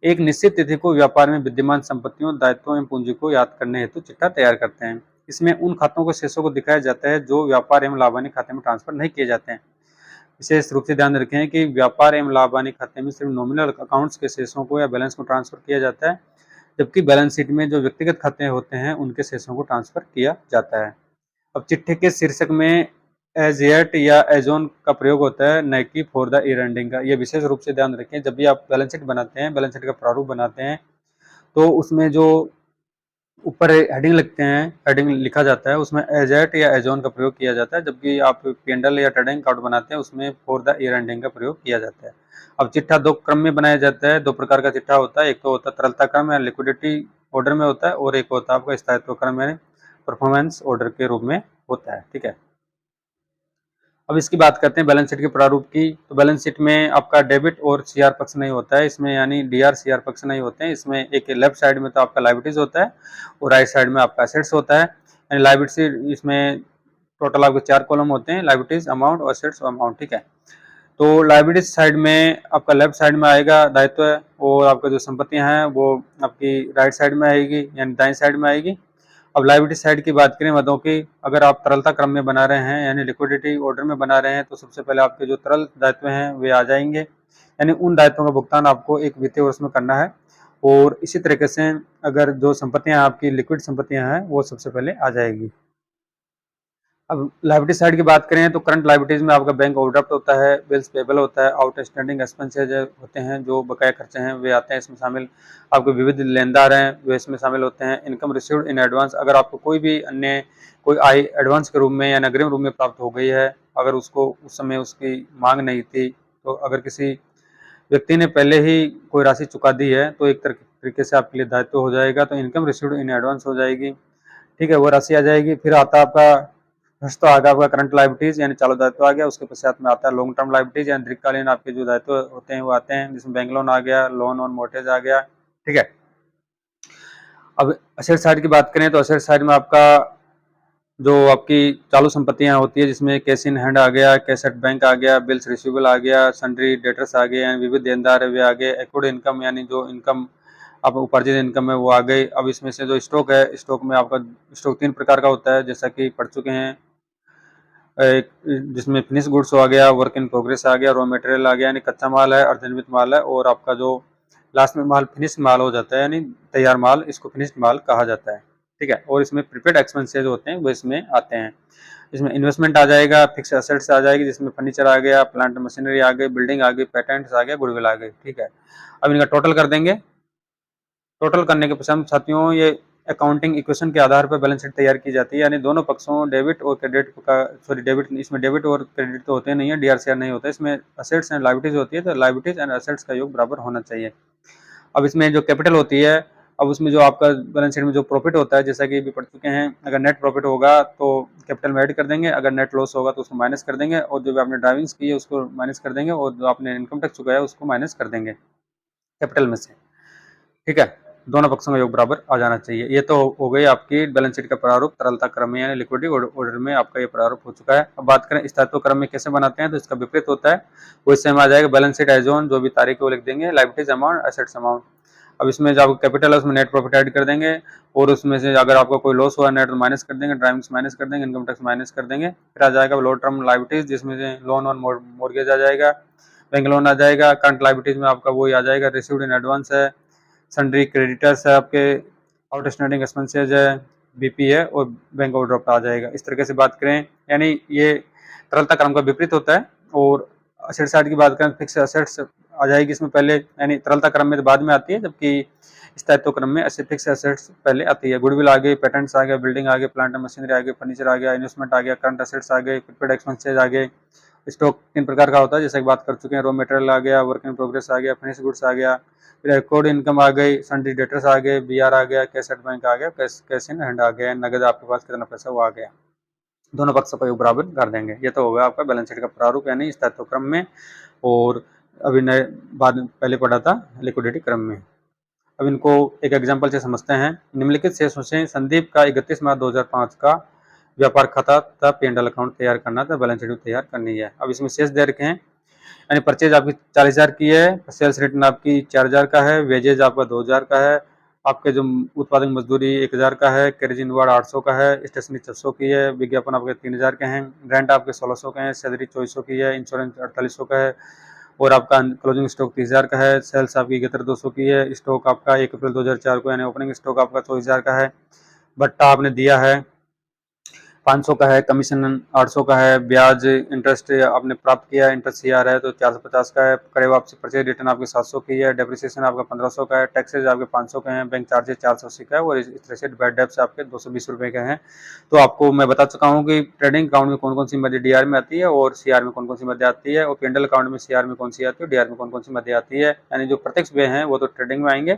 एक निश्चित तिथि को व्यापार में विद्यमान संपत्तियों, दायित्वों एवं पूंजी को याद करने हेतु चिट्ठा तैयार करते हैं। इसमें उन खातों के शेषों को दिखाया जाता है जो व्यापार एवं लाभ हानि खाते में ट्रांसफर नहीं किए जाते हैं। विशेष रूप से ध्यान रखें कि व्यापार एवं लाभ हानि खाते में सिर्फ नॉमिनल अकाउंट्स के शेषों को या बैलेंस को ट्रांसफर किया जाता है, जबकि बैलेंस शीट में जो व्यक्तिगत खाते होते हैं उनके शेषों को ट्रांसफर किया जाता है। अब चिट्ठे के शीर्षक में एज येट या एज ऑन का प्रयोग होता है, न कि फॉर द ईयर एंडिंग का। यह विशेष रूप से ध्यान रखें, जब भी आप बैलेंस शीट बनाते हैं, बैलेंस शीट का प्रारूप बनाते हैं, तो उसमें जो ऊपर हेडिंग लिखते हैं, हेडिंग लिखा जाता है, उसमें एज एट या एज ऑन का प्रयोग किया जाता है, जबकि आप पेंडल या ट्रेडिंग अकाउंट बनाते हैं उसमें फॉर द ईयर एंडिंग का प्रयोग किया जाता है। अब चिट्ठा दो क्रम में बनाया जाता है, दो प्रकार का चिट्ठा होता है, एक तो होता है तरलता क्रम या लिक्विडिटी ऑर्डर में होता है और एक होता है आपका स्थायित्व क्रम यानी परफॉर्मेंस ऑर्डर के रूप में होता है। ठीक है, अब इसकी बात करते हैं बैलेंस शीट के प्रारूप की। तो बैलेंस शीट में आपका डेबिट और सीआर पक्ष नहीं होता है इसमें, यानी डीआर सीआर पक्ष नहीं होते हैं इसमें। एक लेफ्ट साइड में तो आपका लायबिलिटीज होता है और राइट साइड में आपका एसेट्स होता है। यानी लायबिलिटी इसमें टोटल आपके 4 कॉलम होते हैं, लायबिलिटीज, अमाउंट और एसेट्स अमाउंट। ठीक है, तो लायबिलिटीज साइड में आपका लेफ्ट साइड में आएगा दायित्व और आपका जो संपत्तियां हैं वो आपकी राइट साइड में आएगी यानी दाएं साइड में आएगी। अब लायबिलिटी साइड की बात करें मदों की, अगर आप तरलता क्रम में बना रहे हैं यानी लिक्विडिटी ऑर्डर में बना रहे हैं तो सबसे पहले आपके जो तरल दायित्व हैं वे आ जाएंगे, यानी उन दायित्वों का भुगतान आपको एक वित्तीय वर्ष में करना है। और इसी तरीके से अगर जो संपत्तियां आपकी लिक्विड संपत्तियां हैं वो सबसे पहले आ जाएगी। अब लायबिलिटी साइड की बात करें तो करंट लायबिलिटीज में आपका बैंक ओवरड्राफ्ट होता है, बिल्स पेबल होता है, आउटस्टैंडिंग एक्सपेंसेज होते हैं, जो बकाया खर्चे हैं वे आते हैं इसमें शामिल, आपके विविध लेनदार हैं वे इसमें शामिल होते हैं, इनकम रिसीव्ड इन एडवांस, अगर आपको कोई भी अन्य कोई आय एडवांस के रूप में या अग्रिम रूप में प्राप्त हो गई है, अगर उसको उस समय उसकी मांग नहीं थी, तो अगर किसी व्यक्ति ने पहले ही कोई राशि चुका दी है तो एक तरीके से आपके लिए दायित्व हो जाएगा, तो इनकम रिसीव्ड इन एडवांस हो जाएगी। ठीक है, वो राशि आ जाएगी। फिर आता है आपका फर्स्ट तो आ गया आपका करंट लायबिलिटीज यानी चालू दायित्व आ गया, उसके पश्चात में आता है लॉन्ग टर्म लायबिलिटीज यानी दीर्घकालीन आपके जो दायित्व होते हैं वो आते हैं, जिसमें बैंक लोन आ गया, लोन ऑन मोर्टेज आ गया। ठीक है, अब असेट साइड की बात करें तो असेट साइड में आपका जो आपकी चालू संपत्तियां होती है जिसमें कैश इन हैंड आ गया, कैश एट बैंक आ गया, बिल्स रिसीवेबल आ गया, सन्ड्री डेटर्स आ गए यानी विविध देनदार वे आ गए, एक्रूड इनकम यानी जो इनकम आप उपार्जित इनकम है वो आ गई। अब इसमें से जो स्टॉक है, स्टॉक में आपका स्टॉक 3 प्रकार का होता है जैसा कि पढ़ चुके हैं, एक जिसमें फिनिश गुड्स आ गया, वर्क इन प्रोग्रेस आ गया, रॉ मटेरियल आ गया यानी कच्चा माल है, अर्धनिर्मित माल है, और आपका जो लास्ट में माल फिनिश माल हो जाता है यानी तैयार माल, इसको फिनिश्ड माल कहा जाता है। ठीक है, और इसमें प्रीपेड एक्सपेंसेज होते हैं वो इसमें आते हैं। इसमें इन्वेस्टमेंट आ जाएगा, फिक्स एसेट्स आ जाएगी जिसमें फर्नीचर आ गया, प्लांट मशीनरी आ गई, बिल्डिंग आ गई, पेटेंट्स आ गया, गुडविल आ गई। ठीक है, अब इनका टोटल कर देंगे। टोटल करने के पश्चात साथियों ये अकाउंटिंग इक्वेशन के आधार पर बैलेंस शीट तैयार की जाती है, यानी दोनों पक्षों डेबिट और क्रेडिट का, सॉरी डेबिट, इसमें डेबिट और क्रेडिट तो होते नहीं है, डीआरसीआर नहीं होता, इसमें असेट्स एंड लायबिलिटीज होती है, तो लायबिलिटीज एंड असेट्स का योग बराबर होना चाहिए। अब इसमें जो कैपिटल होती है, अब उसमें जो आपका बैलेंस शीट में जो प्रॉफिट होता है जैसा कि अभी पढ़ चुके हैं, अगर नेट प्रॉफिट होगा तो कैपिटल में ऐड कर देंगे, अगर नेट लॉस होगा तो उसको माइनस कर देंगे, और जो भी आपने ड्राइविंग्स की है उसको माइनस कर देंगे, और जो आपने इनकम टैक्स चुकाया है उसको माइनस कर देंगे कैपिटल में से। ठीक है, दोनों पक्षों का योग बराबर आ जाना चाहिए। ये तो हो गई आपकी बैलेंस शीट का प्रारूप तरलता क्रम में यानी लिक्विडिटी ऑर्डर में आपका ये प्रारूप हो चुका है। अब बात करें स्थायित्व क्रम में कैसे बनाते हैं, तो इसका विपरीत होता है, वो इससे में आ जाएगा बैलेंस शीट एज ऑन, जो भी तारीख है वो लिख देंगे, लायबिलिटीज अमाउंट, एसेट्स अमाउंट। अब इसमें जो आपका कैपिटल है उसमें नेट प्रॉफिट ऐड कर देंगे, और उसमें से अगर आपका कोई लॉस हुआ नेट तो माइनस कर देंगे, ड्राइविंग्स माइनस कर देंगे, इनकम टैक्स माइनस कर देंगे। फिर आ जाएगा लॉन्ग टर्म लायबिलिटीज जिसमें से लोन ऑन मॉर्गेज आ जाएगा, बैंक लोन आ जाएगा, करंट लायबिलिटीज में आपका वही आ जाएगा, रिसीव्ड इन एडवांस है, सन्ड्री क्रेडिटर्स है, आपके आउटस्टैंडिंग एक्सपेंसेज है, बीपी है, और बैंक ओवरड्राफ्ट आ जाएगा। इस तरीके से बात करें, यानी ये तरलता क्रम का विपरीत होता है। और असेट साइड की बात करें, फिक्स असेट्स आ जाएगी इसमें पहले, यानी तरलता क्रम में तो बाद में आती है, जबकि स्थायित्व क्रम में ऐसे फिक्स एसेट्स पहले आती है। गुडविल आ गई, पेटेंट्स आ गए, बिल्डिंग आ गए, प्लांट मशीनरी आ गई, फर्नीचर आ गया, इन्वेस्टमेंट आ गया, करंट एसेट्स आ गए, प्रीपेड एक्सपेंसेज आ गए। स्टॉक 3 प्रकार का होता है जैसे कि बात कर चुके हैं, रॉ मटेरियल आ गया, वर्क इन प्रोग्रेस आ गया, फिनिश गुड्स आ गया, फिर रिकॉर्ड इनकम आ गई, सन्ड्री डेटर्स आ गए, बीआर आ गया, कैश एट बैंक आ गया, कैश इन हैंड आ गया, नगद आपके पास कितना पैसा वो आ गया। दोनों पक्षों का योग बराबर कर देंगे। ये तो होगा आपका बैलेंस शीट का प्रारूप यानी स्थायित्व क्रम में, और अभी नए बाद पहले पढ़ा था लिक्विडिटी क्रम में। अब इनको एक एग्जांपल से समझते हैं। निम्नलिखित शेषों से संदीप का 31 मार्च 2005 का व्यापार खाता तथा P&L अकाउंट तैयार करना था, बैलेंस शीट तैयार करनी है। अब इसमें शेष दे रखे हैं, यानी परचेज आपकी 40,000 की है, सेल्स रिटर्न आपकी 4,000 का है, वेजेज आपका 2,000 का है, आपके जो उत्पादक मजदूरी 1,000 का है, कैरेजिन वार्ड 800 का है, स्टेशनरी 600 की है, विज्ञापन आपके 3,000 के हैं, रेंट आपके 1,600 के हैं, सैलरी 2400 की है, इंश्योरेंस 4800 का है, और आपका क्लोजिंग स्टॉक 30,000 का है, सेल्स आपकी 71,200 की है, स्टॉक आपका 1 अप्रैल 2004 को यानी ओपनिंग स्टॉक आपका 24,000 का है, भट्टा आपने दिया है 500 का है, कमीशन 800 का है, ब्याज इंटरेस्ट आपने प्राप्त किया है, इंटरेस्ट सीआर है तो 450 का है, क्रय वापसी परचेज रिटर्न आपके 700 की है, डेप्रिसिएशन आपका 1500 का है, टैक्सेज आपके 500 के हैं, बैंक चार्जेज 480 का है, और इस तरह से बैड डेब्ट्स आपके 220 रुपए के हैं। तो आपको मैं बता चुका हूँ कि ट्रेडिंग अकाउंट में कौन कौन सी मध्य डीआर में आती है, और सीआर में कौन कौन सी मध्य आती है, और P&L अकाउंट में सीआर में कौन सी आती है, डीआर में कौन कौन सी मध्य आती है। यानी जो प्रत्यक्ष व्यय हैं वो तो ट्रेडिंग में आएंगे,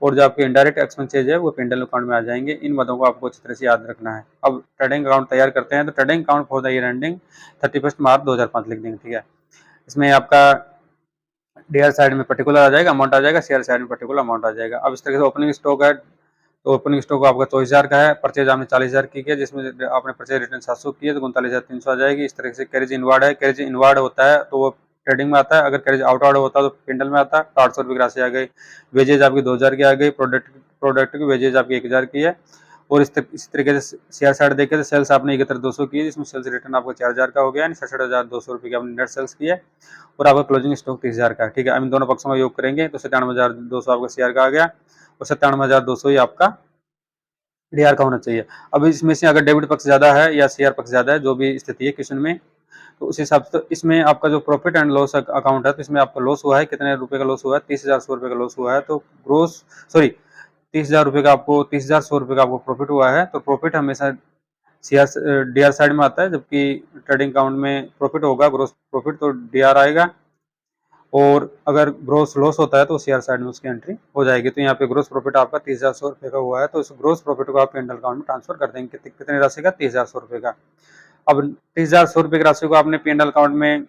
और जो आपके इनडायरेक्ट एक्सपेंसेज है वो P&L अकाउंट में आ जाएंगे। इन मदों को आपको अच्छी तरह से याद रखना है। अब ट्रेडिंग अकाउंट तैयार करते हैं, तो trading account for the year ending 31 March 2005 लिख देंगे। ठीक है, इसमें आपका डीआर साइड में पर्टिकुलर आ जाएगा, अमाउंट आ जाएगा, सीआर साइड में पर्टिकुलर अमाउंट आ जाएगा। अब इस तरह से ओपनिंग स्टॉक है, तो ओपनिंग स्टॉक आपका 24,000 का है, परचेज आपने 40,000 की है, जिसमें आपने परचेज रिटर्न 700 की है तो 39,300 आ जाएगी। इस तरह से कैरेज इनवार्ड है, कैरेज इनवार्ड होता है तो वो ट्रेडिंग में आता है, अगर कैरेज आउटवार्ड होता है तो P&L में आता है, तो 800 रुपये की राशि आ गई। वेजेज आपकी 2,000 की आ गई, प्रोडक्ट की वेजेज आपकी 1,000 की है, और इसी तरीके से शेयर साइड देखें तो सेल्स आपने 71,200 की है, जिसमें सेल्स रिटर्न आपका 4,000 का हो गया, यानी 67,200 रुपये की आपने नेट सेल्स की है और आपका क्लोजिंग स्टॉक 30,000 का है। ठीक है, अब इन दोनों पक्षों का योग करेंगे तो 97,200 आपका शेयर का आ गया और 97,200 ही आपका डीआर का होना चाहिए। अब इसमें से अगर डेबिट पक्ष ज्यादा है या शेयर पक्ष ज्यादा है, जो भी स्थिति है क्वेश्चन में, तो उस हिसाब से तो इसमें आपका जो प्रॉफिट एंड लॉस अकाउंट है, तो इसमें आपका लॉस हुआ है, कितने रुपए का लॉस हुआ है, 30,100 रुपए का लॉस हुआ है। तो ग्रोस सॉरी 30,000 रुपए का आपको 30,100 रुपए का आपको प्रॉफिट हुआ है। तो प्रॉफिट हमेशा शेयर डीआर साइड में आता है, जबकि ट्रेडिंग अकाउंट में प्रॉफिट होगा ग्रोस प्रॉफिट तो डीआर आएगा, और अगर ग्रोस लॉस होता है तो शेयर साइड में उसकी एंट्री हो जाएगी। तो यहाँ पे ग्रोस प्रॉफिट आपका 30,100 रुपए का हुआ है, तो इस ग्रोस प्रॉफिट को आप पेंडल अकाउंट में ट्रांसफर कर देंगे कितने राशि का, 30,100 रुपए का। अब 30,100 रुपए की राशि को आपने पेंडल अकाउंट में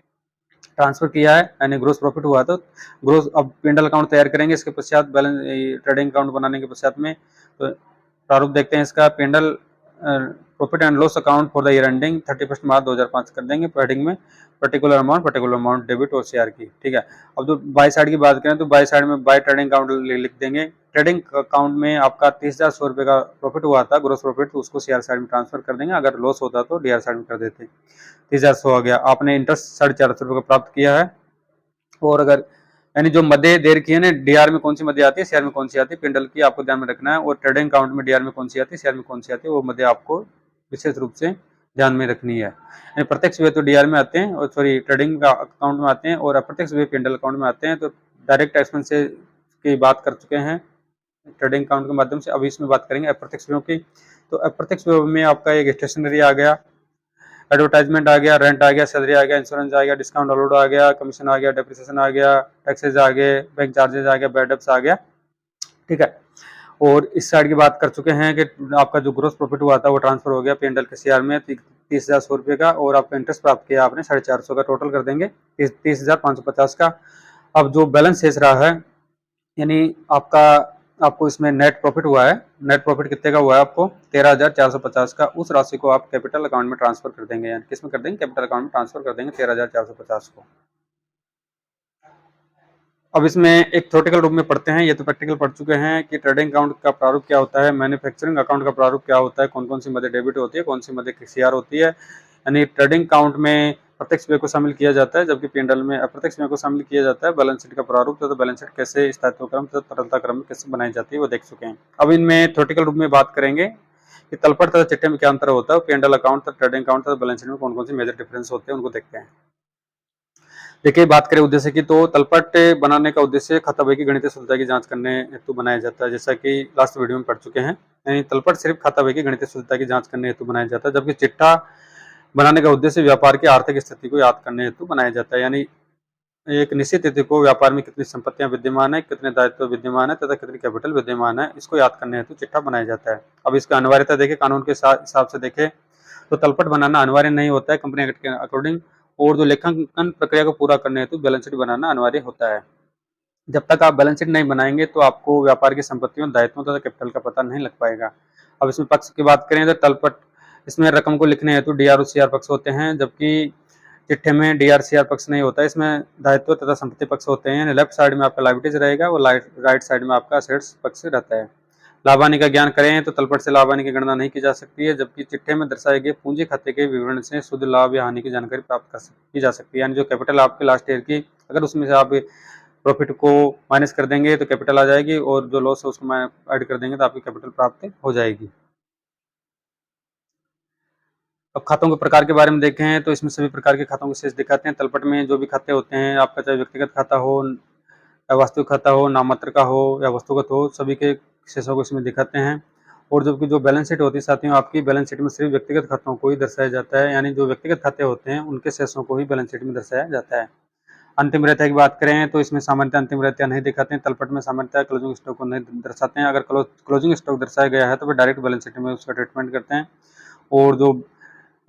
ट्रांसफर किया है, यानी ग्रोस प्रॉफिट हुआ, तो ग्रोस अब पेंडल अकाउंट तैयार करेंगे। इसके पश्चात बैलेंस ट्रेडिंग अकाउंट बनाने के पश्चात में तो प्रारूप देखते हैं इसका। P and L profit and loss account for the year ending 31 March 2005 कर देंगे। हेडिंग में पर्टिकुलर अमाउंट डेबिट और शेयर की। ठीक है, अब जो बाई साइड की बात करें तो बाई साइड में बाई ट्रेडिंग अकाउंट लिख देंगे। ट्रेडिंग अकाउंट में आपका 30,100 रुपए का प्रॉफिट हुआ था ग्रोस प्रॉफिट, तो उसको शेयर साइड में ट्रांसफर कर देंगे, अगर लॉस होता तो डीआर साइड में कर देते। 30,100 आ गया, आपने इंटरेस्ट 450 रुपए का प्राप्त किया है। और अगर यानी जो मध्य देर की है ना, डीआर में कौन सी मध्य आती है, शेयर में कौन सी आती है, पेंडल की आपको ध्यान में रखना है। और ट्रेडिंग अकाउंट में डीआर में कौन सी आती है, शेयर में कौन सी आती है, वो मध्य आपको विशेष रूप से ध्यान में रखनी है। प्रत्यक्ष व्यय तो डीआर में आते हैं, और सॉरी ट्रेडिंग अकाउंट में आते हैं, और अप्रत्यक्ष व्यय पेंडल अकाउंट में आते हैं। तो डायरेक्ट एक्सपेंसेस की बात कर चुके हैं ट्रेडिंग अकाउंट के माध्यम से, अभी इसमें बात करेंगे अप्रत्यक्ष व्ययों की। तो अप्रत्यक्ष व्यय में आपका एक स्टेशनरी आ गया, एडवर्टाइजमेंट आ गया, रेंट आ गया, सैलरी आ गया, इंश्योरेंस आ गया, डिस्काउंट अलाउड आ गया, कमीशन आ गया, डेप्रिसिएशन आ गया, टैक्सेज आ गए, बैंक चार्जेस आ गया, बैड डेब्ट्स आ गया। ठीक है, और इस साइड की बात कर चुके हैं कि आपका जो ग्रोस प्रॉफिट हुआ था वो ट्रांसफर हो गया पेंडल के शेयर में 30,100 रुपये का, और आपका इंटरेस्ट प्राप्त किया आपने 450 का, टोटल कर देंगे 30,550 का। अब जो बैलेंस शेष रहा है, यानी आपको इसमें नेट प्रॉफिट हुआ है, नेट प्रॉफिट कितने का हुआ है आपको 13,450 का, उस राशि को आप कैपिटल अकाउंट में ट्रांसफर कर देंगे। यानी किस में कर देंगे, कैपिटल अकाउंट में ट्रांसफर कर देंगे 13,450 को। अब इसमें एक थ्योरेटिकल रूप में पढ़ते हैं, ये तो प्रैक्टिकल पढ़ चुके हैं कि ट्रेडिंग अकाउंट का प्रारूप क्या होता है, मैन्युफैक्चरिंग अकाउंट का प्रारूप क्या होता है, कौन कौन सी मदद डेबिट होती है, कौन सी मदद शेयर होती है। यानी ट्रेडिंग अकाउंट में प्रत्यक्ष व्यय को शामिल किया जाता है, जबकि पेंडल में अप्रत्यक्ष व्यय को शामिल किया जाता है। बैलेंस शीट का प्रारूप तो बैलेंस शीट कैसे स्थायित्व क्रम तथा तरलता क्रम में कैसे बनाई जाती है वो देख चुके हैं। अब इनमें थ्योरेटिकल रूप में बात करेंगे कि तलपट तथा चिट्ठे में क्या अंतर होता है, पेंडल अकाउंट तथा ट्रेडिंग अकाउंट तथा बैलेंस शीट में कौन कौन से मेजर डिफरेंस होते हैं उनको देखते हैं। देखिए, बात करें उद्देश्य की, तो तलपट बनाने का उद्देश्य खाता बही की गणितीय शुद्धता की जांच करने हेतु बनाया जाता है, जैसा कि लास्ट वीडियो में पढ़ चुके हैं। यानी तलपट सिर्फ खाता बही की गणितीय शुद्धता की जांच करने हेतु बनाया जाता है, जबकि चिट्ठा बनाने का उद्देश्य व्यापार की आर्थिक स्थिति को याद करने हेतु बनाया जाता है। यानी एक निश्चित तिथि को व्यापार में कितनी संपत्तियां विद्यमान है, कितने दायित्व विद्यमान है तथा कितनी कैपिटल विद्यमान है, इसको याद करने हेतु चिट्ठा बनाया जाता है। अब इसका अनिवार्यता देखें, कानून के हिसाब से देखें तो तलपट बनाना अनिवार्य नहीं होता है कंपनी एक्ट के अकॉर्डिंग, और जो लेखांकन प्रक्रिया को पूरा करने हेतु बैलेंस शीट बनाना अनिवार्य होता है। जब तक आप बैलेंस शीट नहीं बनाएंगे तो आपको व्यापार की संपत्तियों, दायित्वों तथा कैपिटल का पता नहीं लग पाएगा। अब इसमें पक्ष की बात करें तो तलपट इसमें रकम को लिखने हेतु डीआर और सीआर पक्ष होते हैं, जबकि चिट्ठे में डीआर सीआर पक्ष नहीं होता है। इसमें दायित्व तथा संपत्ति पक्ष होते हैं। लेफ्ट साइड में आपका लायबिलिटीज रहेगा और राइट साइड में आपका असेट्स पक्ष रहता है। लाभ हानि का ज्ञान करें तो तलपट से लाभ हानि की गणना नहीं की जा सकती है, जबकि चिट्ठे में दर्शाए गए पूंजी खाते के विवरण से शुद्ध लाभ या हानि की जानकारी प्राप्त की जा सकती है। यानी जो कैपिटल आपके लास्ट ईयर की, अगर उसमें से आप प्रॉफिट को माइनस कर देंगे तो कैपिटल आ जाएगी, और जो लॉस है उसको ऐड कर देंगे तो आपकी कैपिटल प्राप्त हो जाएगी। अब खातों के प्रकार के बारे में देखें तो इसमें सभी प्रकार के खातों के शेष दिखाते हैं। तलपट में जो भी खाते होते हैं, आपका चाहे व्यक्तिगत खाता हो या वास्तविक खाता हो, नाममात्र का हो या वस्तुगत हो, सभी के शेषों को इसमें दिखाते हैं। और जबकि जो बैलेंस शीट होती है साथियों, आपकी बैलेंस शीट में सिर्फ व्यक्तिगत खातों को ही दर्शाया जाता है, यानी जो व्यक्तिगत खाते होते हैं उनके शेषों को ही बैलेंस शीट में दर्शाया जाता है। अंतिम रहत्या की बात करें तो इसमें सामान्यतः अंतिम रहत्या नहीं दिखाते हैं। तलपट में सामान्यतः क्लोजिंग स्टॉक को नहीं दर्शाते हैं। अगर क्लोजिंग स्टॉक दर्शाया गया है तो फिर डायरेक्ट बैलेंस शीट में उसका ट्रीटमेंट करते हैं, और जो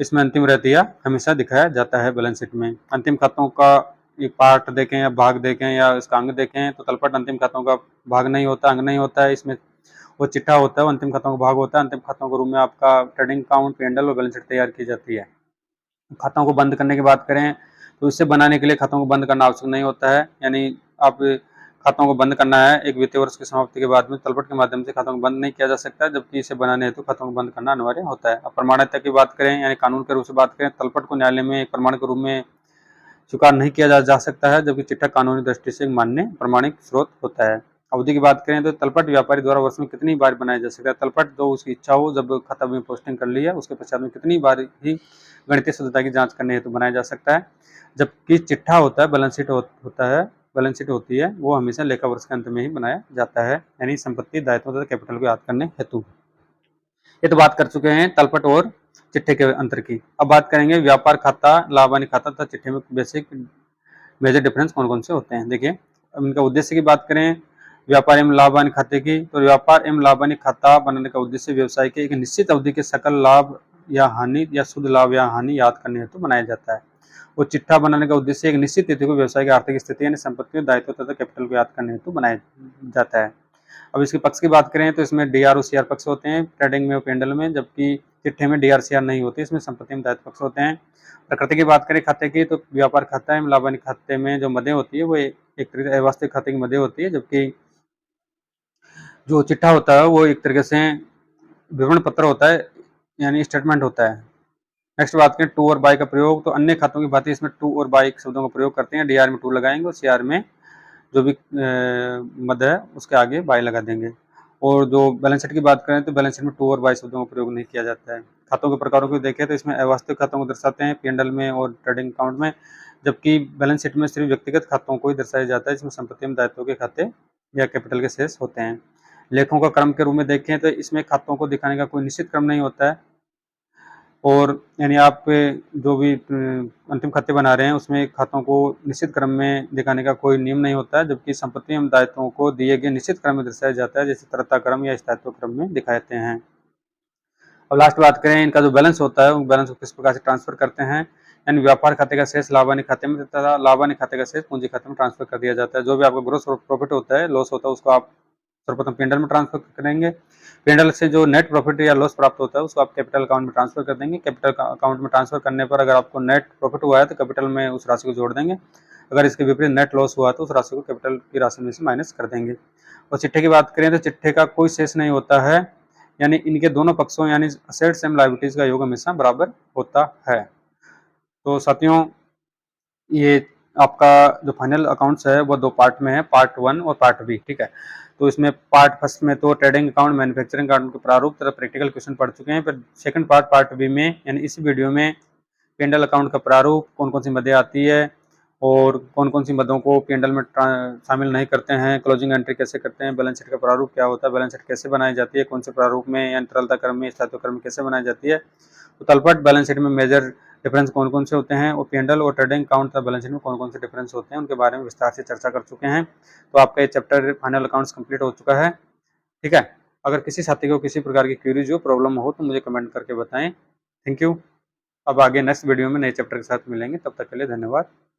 इसमें अंतिम रहतिया हमेशा दिखाया जाता है बैलेंस शीट में। अंतिम खातों का ये पार्ट देखें या भाग देखें या इसका अंग देखें तो तलपट अंतिम खातों का भाग नहीं होता, अंग नहीं होता है। इसमें वो चिट्ठा होता है, वो अंतिम खातों का भाग होता है। अंतिम खातों के रूप में आपका ट्रेडिंग अकाउंट, पेंडल और बैलेंस शीट तैयार की जाती है। खातों को बंद करने की बात करें तो इसे बनाने के लिए खातों को बंद करना आवश्यक नहीं होता है। यानी आप खातों को बंद करना है एक वित्तीय वर्ष की समाप्ति के बाद में तलपट के माध्यम से खातों को बंद नहीं किया जा सकता, जबकि इसे बनाने हेतु खातों को बंद करना अनिवार्य होता है। अब प्रमाणिकता की बात करें यानी कानून के रूप से बात करें, तलपट को न्यायालय में एक प्रमाण के रूप में स्वीकार नहीं किया जा सकता है, जबकि चिट्ठा कानूनी दृष्टि से मान्य प्रमाणिक स्रोत होता है। अवधि की बात करें तो तलपट व्यापारी द्वारा वर्ष में कितनी बार बनाया जा सकता है। तलपट जो उसकी इच्छा हो, जब खाता में पोस्टिंग कर ली है उसके पश्चात में कितनी बार ही गणितीय शुद्धता की जांच करने हेतु बनाया जा सकता है। जबकि चिट्ठा होता है, बैलेंस शीट होता है, बैलेंस शीट होती है, वो हमेशा लेखा वर्ष के अंत में ही बनाया जाता है, यानी संपत्ति दायित्व तथा कैपिटल को याद करने हेतु। ये तो बात कर चुके हैं तलपट और चिट्ठे के अंतर की। अब बात करेंगे व्यापार खाता, लाभ हानि खाता तथा चिट्ठे में बेसिक मेजर डिफरेंस कौन कौन से होते हैं। देखिए, अब इनका उद्देश्य की बात करें व्यापार एवं लाभ हानि खाते की, तो व्यापार एवं लाभ हानि खाता बनाने का उद्देश्य व्यवसाय के एक निश्चित अवधि के सकल लाभ या हानि या शुद्ध लाभ या हानि याद करने हेतु बनाया जाता है। और चिट्ठा बनाने का उद्देश्य एक निश्चित तिथि को व्यवसाय की आर्थिक स्थिति यानी संपत्ति, दायित्व तथा कैपिटल को याद करने हेतु बनाया जाता है। अब इसके पक्ष की बात करें तो इसमें डीआर और सीआर पक्ष होते हैं ट्रेडिंग में और पेंडल में, जबकि चिट्ठे में डीआर सीआर नहीं होते, इसमें संपत्ति में दायित्व पक्ष होते हैं। प्रकृति की बात करें खाते की, तो व्यापार खाता एवं लाभ हानि खाते में जो मदें होती है वो एक तरीके से अवास्तविक खाते की मदें होती है, जबकि जो चिट्ठा होता है वो एक तरीके से विवरण पत्र होता है, यानी स्टेटमेंट होता है। नेक्स्ट बात करें टू और बाई का प्रयोग, तो अन्य खातों की भांति इसमें टू और बाई शब्दों का प्रयोग करते हैं। डीआर में टू लगाएंगे और सीआर में जो भी मद है उसके आगे बाई लगा देंगे। और जो बैलेंस शीट की बात करें तो बैलेंस शीट में टू और बाई शब्दों का प्रयोग नहीं किया जाता है। खातों के प्रकारों को देखें तो इसमें अवास्तविक खातों को दर्शाते हैं पी&एल में और ट्रेडिंग अकाउंट में, जबकि बैलेंस शीट में सिर्फ व्यक्तिगत खातों को ही दर्शाया जाता है, जिसमें संपत्ति में दायित्वों के खाते या कैपिटल के शेष होते हैं। लेखों का क्रम के रूप में देखें तो इसमें खातों को दिखाने का कोई निश्चित क्रम नहीं होता है, और यानी आप जो भी अंतिम खाते बना रहे हैं उसमें खातों को निश्चित क्रम में दिखाने का कोई नियम नहीं होता है, जबकि संपत्ति एवं दायित्वों को दिए गए निश्चित क्रम में दर्शाया जाता है, जैसे तरता क्रम या स्थायित्व क्रम में दिखाते हैं। अब लास्ट बात करें इनका जो बैलेंस होता है वो बैलेंस को किस प्रकार से ट्रांसफर करते हैं, यानी व्यापार खाते का शेष लाभ हानि खाते में तथा लाभ हानि खाते का शेष पूंजी खाते में ट्रांसफर कर दिया जाता है। जो भी आपका ग्रोस प्रॉफिट होता है, लॉस होता है, उसको आप सर्वप्रथम पेंडल में ट्रांसफर करेंगे। पेंडल से जो नेट प्रॉफिट या लॉस प्राप्त होता है उसको आप कैपिटल अकाउंट में ट्रांसफर कर देंगे। कैपिटल अकाउंट में ट्रांसफर करने पर अगर आपको नेट प्रॉफिट हुआ है तो कैपिटल में उस राशि को जोड़ देंगे, अगर इसके विपरीत नेट लॉस हुआ तो उस राशि को कैपिटल की राशि में से माइनस कर देंगे। और चिट्ठे की बात करें तो चिट्ठे का कोई शेष नहीं होता है, यानी इनके दोनों पक्षों यानी असेट्स एंड लायबिलिटीज का योग हमेशा बराबर होता है। तो साथियों, ये आपका जो फाइनल अकाउंट्स है वो दो पार्ट में है, पार्ट 1 और पार्ट बी, ठीक है। तो इसमें पार्ट फर्स्ट में तो ट्रेडिंग अकाउंट, मैन्युफैक्चरिंग अकाउंट के प्रारूप तथा प्रैक्टिकल क्वेश्चन पढ़ चुके हैं। फिर सेकंड पार्ट बी में यानी इस वीडियो में पेंडल अकाउंट का प्रारूप, कौन कौन सी मदें आती है और कौन कौन सी मदों को पेंडल में शामिल नहीं करते हैं, क्लोजिंग एंट्री कैसे करते हैं, बैलेंस शीट का प्रारूप क्या होता है, बैलेंस शीट कैसे बनाई जाती है, कौन से प्रारूप में यानी तरलता क्रम में, स्थायित्व क्रम में कैसे बनाई जाती है, तो तलपट बैलेंस शीट में मेजर डिफरेंस कौन कौन से होते हैं और पेंडल और ट्रेडिंग अकाउंट तथा बैलेंस शीट में कौन कौन से डिफरेंस होते हैं उनके बारे में विस्तार से चर्चा कर चुके हैं। तो आपका ये चैप्टर फाइनल अकाउंट्स कंप्लीट हो चुका है, ठीक है। अगर किसी साथी को किसी प्रकार की क्वेरीज हो, प्रॉब्लम हो तो मुझे कमेंट करके बताएं। Thank you. अब आगे नेक्स्ट वीडियो में नए चैप्टर के साथ मिलेंगे, तब तक के लिए धन्यवाद।